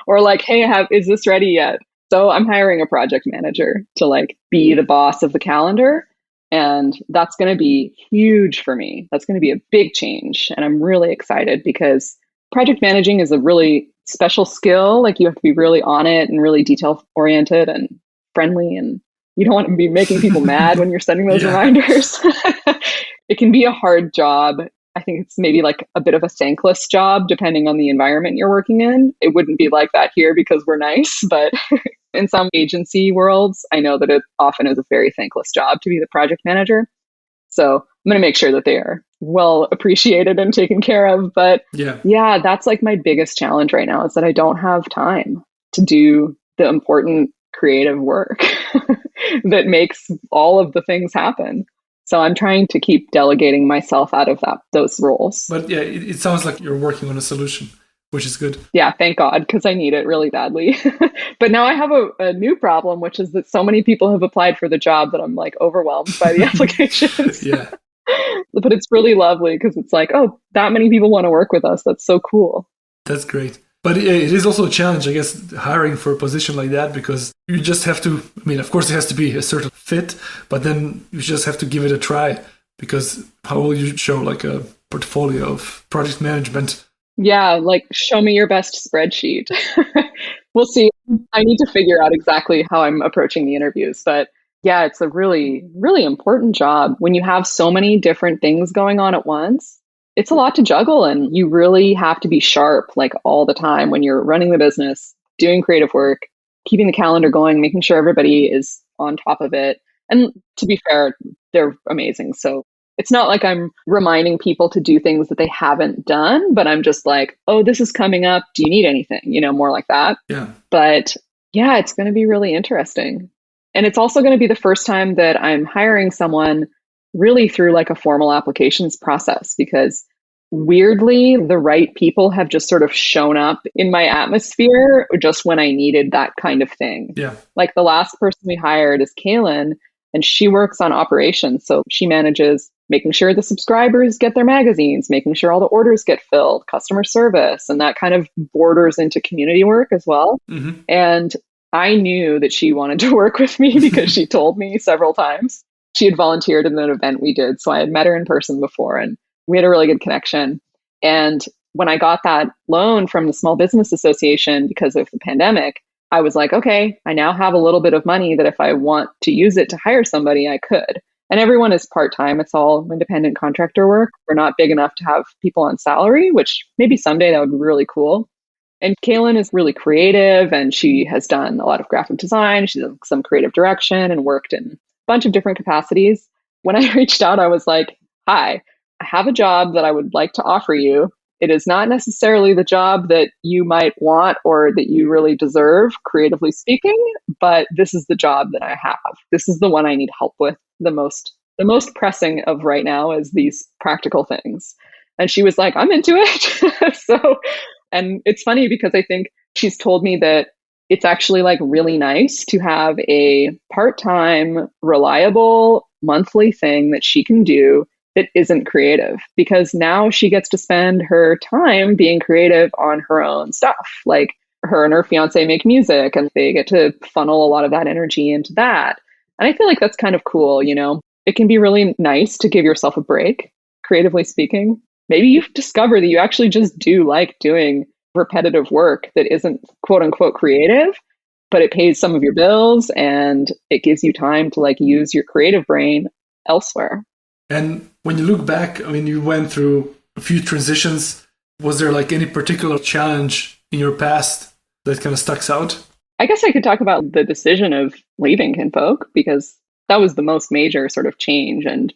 Or hey, is this ready yet? So I'm hiring a project manager to be the boss of the calendar. And that's going to be huge for me. That's going to be a big change. And I'm really excited because project managing is a really special skill. You have to be really on it and really detail oriented and friendly. And you don't want to be making people mad when you're sending those reminders. It can be a hard job. I think it's maybe a bit of a thankless job, depending on the environment you're working in. It wouldn't be like that here because we're nice, but in some agency worlds, I know that it often is a very thankless job to be the project manager. So I'm going to make sure that they are well appreciated and taken care of. But yeah, that's my biggest challenge right now is that I don't have time to do the important creative work that makes all of the things happen. So I'm trying to keep delegating myself out of those roles. But yeah, it sounds like you're working on a solution, which is good. Yeah, thank God, because I need it really badly. But now I have a new problem, which is that so many people have applied for the job that I'm overwhelmed by the applications. Yeah. But it's really lovely because it's oh, that many people want to work with us. That's so cool. That's great. But it is also a challenge, I guess, hiring for a position like that, because you just have to, of course it has to be a certain fit, but then you just have to give it a try, because how will you show a portfolio of project management? Yeah, show me your best spreadsheet. We'll see. I need to figure out exactly how I'm approaching the interviews, but yeah, it's a really, really important job when you have so many different things going on at once. it's a lot to juggle, and you really have to be sharp like all the time when you're running the business, doing creative work, keeping the calendar going, making sure everybody is on top of it. And to be fair, they're amazing. So it's not like I'm reminding people to do things that they haven't done, but I'm just like, oh, this is coming up. Do you need anything? More like that. Yeah. But yeah, it's going to be really interesting. And it's also going to be the first time that I'm hiring someone really through like a formal applications process, because weirdly, the right people have just sort of shown up in my atmosphere just when I needed that kind of thing. Yeah. Like the last person we hired is Kaylin, and she works on operations. So she manages making sure the subscribers get their magazines, making sure all the orders get filled, customer service, and that kind of borders into community work as well. Mm-hmm. And I knew that she wanted to work with me because she told me several times. She had volunteered in an event we did. So I had met her in person before, and we had a really good connection. And when I got that loan from the Small Business Association because of the pandemic, I was like, okay, I now have a little bit of money that if I want to use it to hire somebody, I could. And everyone is part-time. It's all independent contractor work. We're not big enough to have people on salary, which maybe someday that would be really cool. And Kaylin is really creative, and she has done a lot of graphic design. She's done some creative direction and worked in a bunch of different capacities. When I reached out, I was like, hi, I have a job that I would like to offer you. It is not necessarily the job that you might want or that you really deserve, creatively speaking, but this is the job that I have. This is the one I need help with the most. The most pressing of right now is these practical things. And she was like, I'm into it. And it's funny because I think she's told me that it's actually like really nice to have a part-time, reliable monthly thing that she can do that isn't creative, because now she gets to spend her time being creative on her own stuff. Like her and her fiance make music, and they get to funnel a lot of that energy into that. And I feel like that's kind of cool. It can be really nice to give yourself a break, creatively speaking. Maybe you've discovered that you actually just do like doing repetitive work that isn't quote unquote creative, but it pays some of your bills and it gives you time to like use your creative brain elsewhere. And when you look back, I mean, you went through a few transitions. Was there like any particular challenge in your past that kind of stuck out? I guess I could talk about the decision of leaving Kinfolk, because that was the most major sort of change and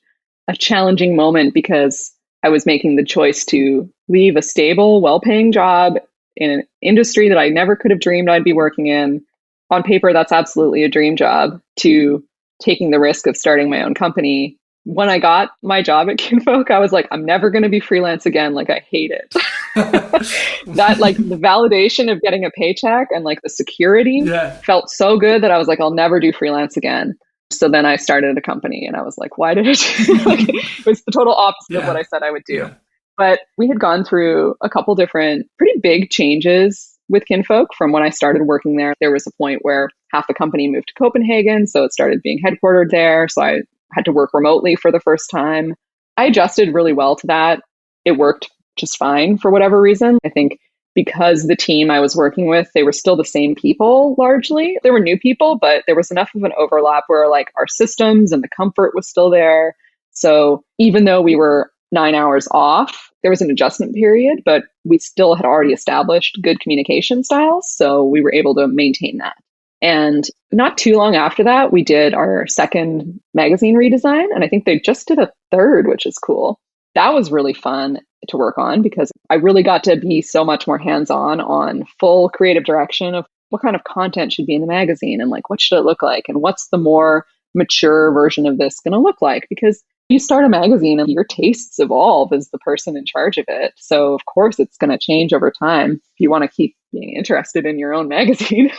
a challenging moment, because I was making the choice to leave a stable, well-paying job in an industry that I never could have dreamed I'd be working in. On paper, that's absolutely a dream job, to taking the risk of starting my own company. When I got my job at Kinfolk, I was like, I'm never going to be freelance again. Like, I hate it. That like the validation of getting a paycheck and like the security felt so good that I was like, I'll never do freelance again. So then I started a company, and I was like, why did it? It was the total opposite of what I said I would do. Yeah. But we had gone through a couple different pretty big changes with Kinfolk from when I started working there. There was a point where half the company moved to Copenhagen, so it started being headquartered there. So I had to work remotely for the first time. I adjusted really well to that. It worked just fine for whatever reason. I think because the team I was working with, they were still the same people largely. There were new people, but there was enough of an overlap where like our systems and the comfort was still there. So even though we were 9 hours off, there was an adjustment period, but we still had already established good communication styles. So we were able to maintain that. And not too long after that, we did our second magazine redesign. And I think they just did a third, which is cool. That was really fun to work on, because I really got to be so much more hands-on on full creative direction of what kind of content should be in the magazine, and like what should it look like, and what's the more mature version of this going to look like, because you start a magazine and your tastes evolve as the person in charge of it. So of course it's going to change over time if you want to keep being interested in your own magazine.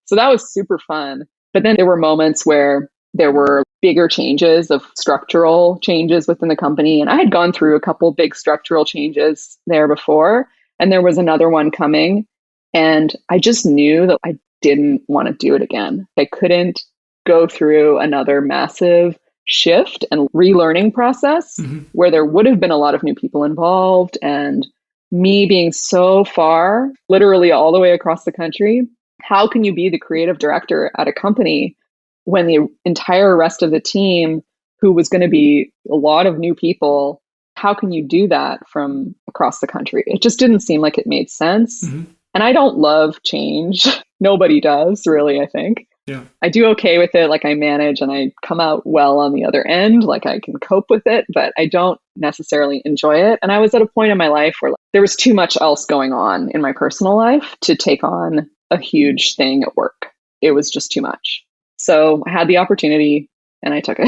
So that was super fun. But then there were moments where there were bigger changes, of structural changes within the company. And I had gone through a couple big structural changes there before, and there was another one coming. And I just knew that I didn't want to do it again. I couldn't go through another massive shift and relearning process where there would have been a lot of new people involved, and me being so far, literally all the way across the country. How can you be the creative director at a company when the entire rest of the team, who was going to be a lot of new people, how can you do that from across the country? It just didn't seem like it made sense. Mm-hmm. And I don't love change. Nobody does, really, I think. Yeah. I do okay with it. Like I manage and I come out well on the other end. Like I can cope with it, but I don't necessarily enjoy it. And I was at a point in my life where there was too much else going on in my personal life to take on a huge thing at work. It was just too much. So I had the opportunity and I took it.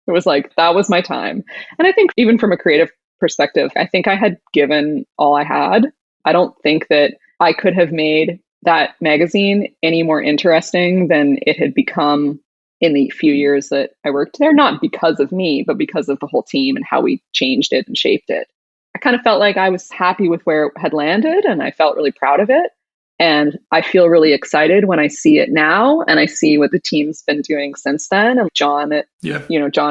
It was like, that was my time. And I think even from a creative perspective, I think I had given all I had. I don't think that I could have made that magazine any more interesting than it had become in the few years that I worked there, not because of me, but because of the whole team and how we changed it and shaped it. I kind of felt like I was happy with where it had landed and I felt really proud of it. And I feel really excited when I see it now and I see what the team's been doing since then. And John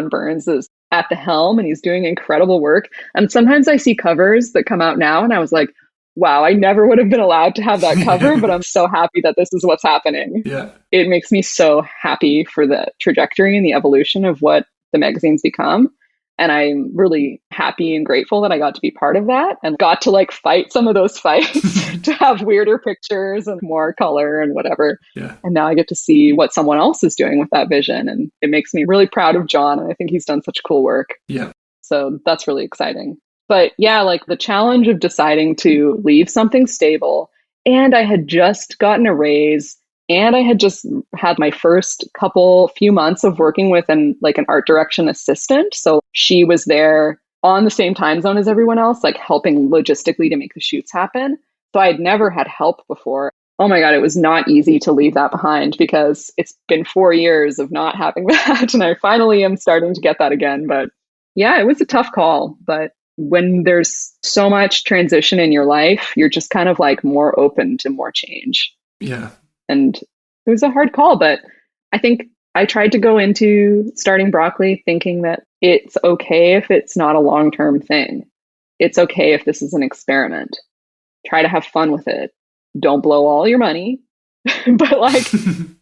Burns is at the helm and he's doing incredible work. And sometimes I see covers that come out now and I was like, wow, I never would have been allowed to have that cover, but I'm so happy that this is what's happening. Yeah. It makes me so happy for the trajectory and the evolution of what the magazine's become. And I'm really happy and grateful that I got to be part of that and got to like fight some of those fights to have weirder pictures and more color and whatever. Yeah. And now I get to see what someone else is doing with that vision. And it makes me really proud of John. And I think he's done such cool work. Yeah. So that's really exciting. But yeah, like the challenge of deciding to leave something stable, and I had just gotten a raise, and I had just had my first few months of working with an art direction assistant. So she was there on the same time zone as everyone else, like helping logistically to make the shoots happen. So I had never had help before. Oh my God, it was not easy to leave that behind because it's been 4 years of not having that. And I finally am starting to get that again. But yeah, it was a tough call. But when there's so much transition in your life, you're just kind of like more open to more change. Yeah. And it was a hard call, but I think I tried to go into starting Broccoli thinking that it's okay if it's not a long-term thing. It's okay if this is an experiment. Try to have fun with it. Don't blow all your money, but like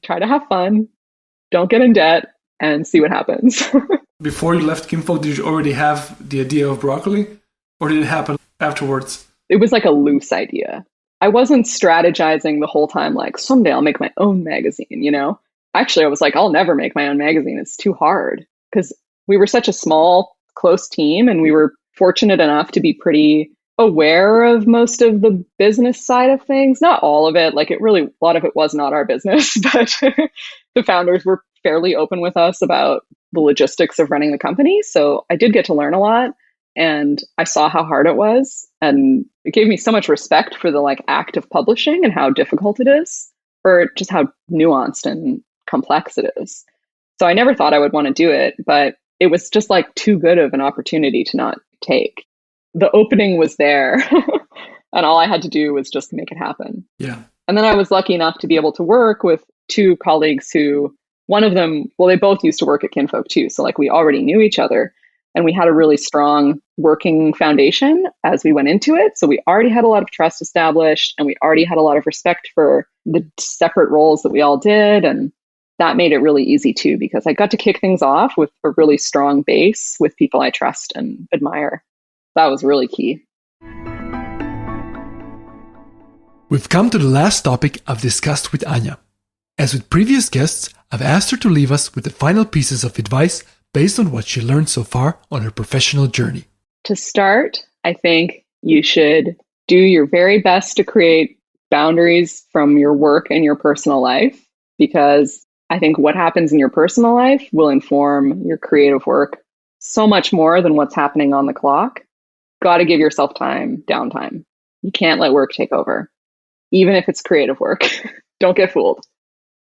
try to have fun. Don't get in debt and see what happens. Before you left Kinfolk, did you already have the idea of Broccoli? Or did it happen afterwards? It was like a loose idea. I wasn't strategizing the whole time, like someday I'll make my own magazine, you know? Actually, I was like, I'll never make my own magazine. It's too hard. Because we were such a small, close team, and we were fortunate enough to be pretty aware of most of the business side of things. Not all of it. Like a lot of it was not our business, but the founders were fairly open with us about the logistics of running the company. So I did get to learn a lot, and I saw how hard it was. And it gave me so much respect for the like act of publishing and how difficult it is, or just how nuanced and complex it is. So I never thought I would want to do it, but it was just like too good of an opportunity to not take. The opening was there and all I had to do was just make it happen. Yeah. And then I was lucky enough to be able to work with two colleagues who, one of them, well, they both used to work at Kinfolk too. So like we already knew each other and we had a really strong working foundation as we went into it. So we already had a lot of trust established and we already had a lot of respect for the separate roles that we all did. And that made it really easy too, because I got to kick things off with a really strong base with people I trust and admire. That was really key. We've come to the last topic I've discussed with Anja. As with previous guests, I've asked her to leave us with the final pieces of advice based on what she learned so far on her professional journey. To start, I think you should do your very best to create boundaries from your work and your personal life, because I think what happens in your personal life will inform your creative work so much more than what's happening on the clock. Got to give yourself downtime. You can't let work take over, even if it's creative work. Don't get fooled.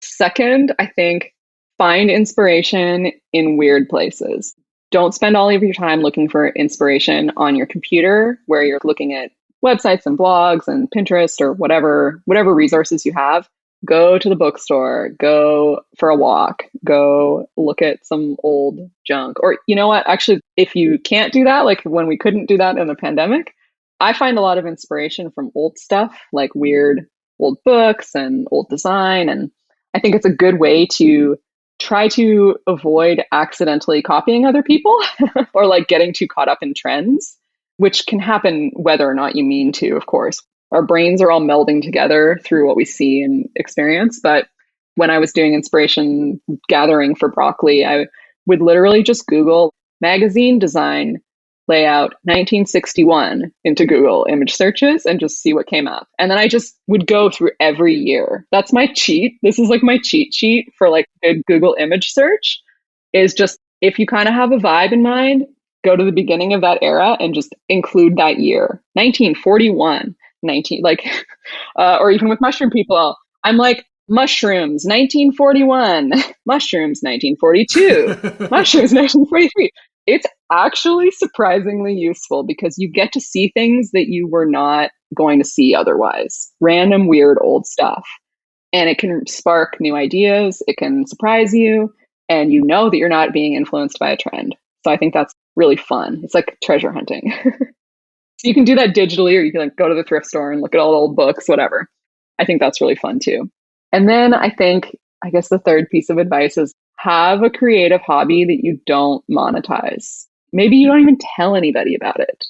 Second, I think find inspiration in weird places. Don't spend all of your time looking for inspiration on your computer where you're looking at websites and blogs and Pinterest or whatever resources you have. Go to the bookstore, go for a walk, go look at some old junk. Or you know what? Actually, if you can't do that, like when we couldn't do that in the pandemic, I find a lot of inspiration from old stuff, like weird old books and old design. And I think it's a good way to try to avoid accidentally copying other people or like getting too caught up in trends, which can happen whether or not you mean to, of course. Our brains are all melding together through what we see and experience. But when I was doing inspiration gathering for Broccoli, I would literally just Google magazine design layout 1961 into Google image searches and just see what came up. And then I just would go through every year. That's my cheat. This is like my cheat sheet for like a Google image search, is just if you kind of have a vibe in mind, go to the beginning of that era and just include that year. 1941, or even with mushroom people, I'm like, mushrooms 1941, mushrooms 1942, mushrooms 1943. It's actually surprisingly useful because you get to see things that you were not going to see otherwise. Random, weird, old stuff. And it can spark new ideas. It can surprise you. And you know that you're not being influenced by a trend. So I think that's really fun. It's like treasure hunting. So you can do that digitally, or you can like go to the thrift store and look at all the old books, whatever. I think that's really fun too. And then I guess the third piece of advice is have a creative hobby that you don't monetize. Maybe you don't even tell anybody about it.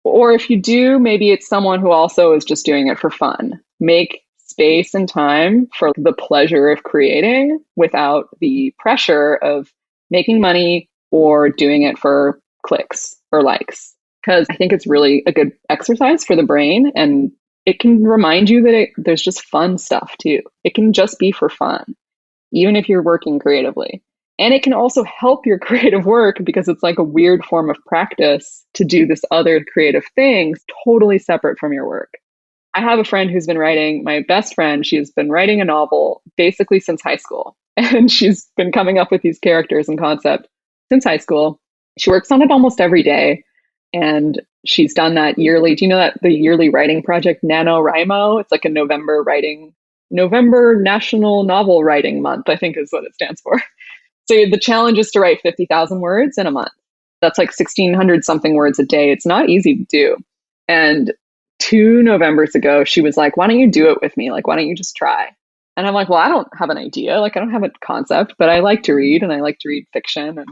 Or if you do, maybe it's someone who also is just doing it for fun. Make space and time for the pleasure of creating without the pressure of making money or doing it for clicks or likes. Because I think it's really a good exercise for the brain, and it can remind you that there's just fun stuff too. It can just be for fun, even if you're working creatively. And it can also help your creative work because it's like a weird form of practice to do this other creative thing totally separate from your work. I have a friend who's been writing, my best friend, she's been writing a novel basically since high school. And she's been coming up with these characters and concept since high school. She works on it almost every day. And she's done that yearly. Do you know that the yearly writing project, NaNoWriMo? It's like a November National Novel Writing Month, I think is what it stands for. So the challenge is to write 50,000 words in a month. That's like 1,600 something words a day. It's not easy to do. And 2 Novembers ago, she was like, why don't you do it with me? Like, why don't you just try? And I'm like, well, I don't have an idea. Like, I don't have a concept, but I like to read and I like to read fiction. And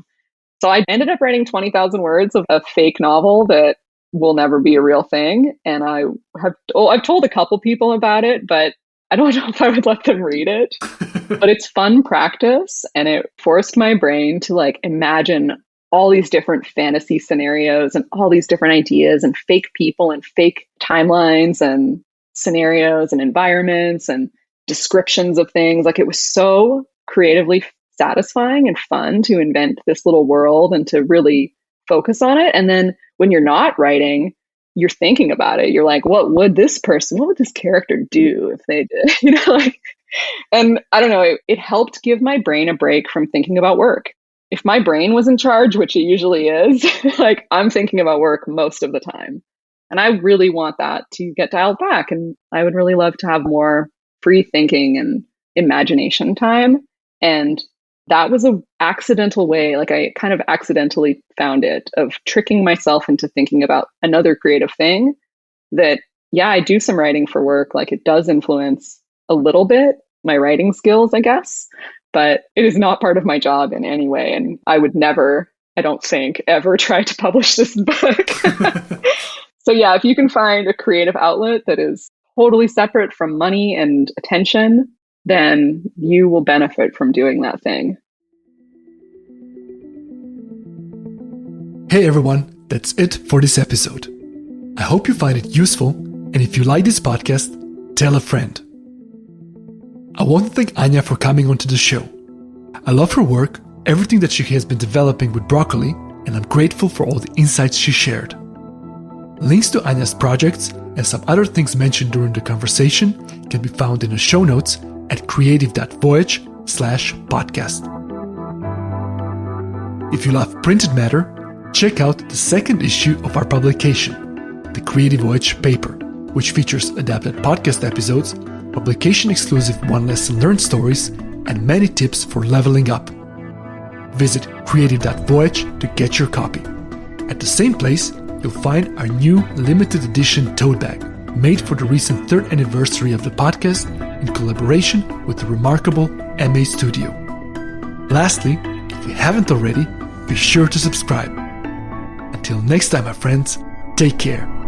so I ended up writing 20,000 words of a fake novel that will never be a real thing. And I've told a couple people about it, but I don't know if I would let them read it. But it's fun practice, and it forced my brain to like imagine all these different fantasy scenarios and all these different ideas and fake people and fake timelines and scenarios and environments and descriptions of things. Like, it was so creatively satisfying and fun to invent this little world and to really focus on it. And then when you're not writing, you're thinking about it. You're like, what would this character do if they did? And I don't know, it helped give my brain a break from thinking about work. If my brain was in charge, which it usually is, like, I'm thinking about work most of the time. And I really want that to get dialed back. And I would really love to have more free thinking and imagination time. And that was an accidental way, like I kind of accidentally found it, of tricking myself into thinking about another creative thing that, yeah, I do some writing for work. Like, it does influence a little bit my writing skills, I guess, but it is not part of my job in any way. And I would never, I don't think, ever try to publish this book. So yeah, if you can find a creative outlet that is totally separate from money and attention, then you will benefit from doing that thing. Hey everyone, that's it for this episode. I hope you find it useful, and if you like this podcast, tell a friend. I want to thank Anja for coming onto the show. I love her work, everything that she has been developing with Broccoli, and I'm grateful for all the insights she shared. Links to Anja's projects and some other things mentioned during the conversation can be found in the show notes at creative.voyage/podcast. If you love printed matter, check out the second issue of our publication, the Creative Voyage paper, which features adapted podcast episodes, publication-exclusive one-lesson learned stories, and many tips for leveling up. Visit creative.voyage to get your copy. At the same place, you'll find our new limited edition tote bag, made for the recent 3rd anniversary of the podcast in collaboration with the remarkable MA Studio. Lastly, if you haven't already, be sure to subscribe. Until next time, my friends, take care.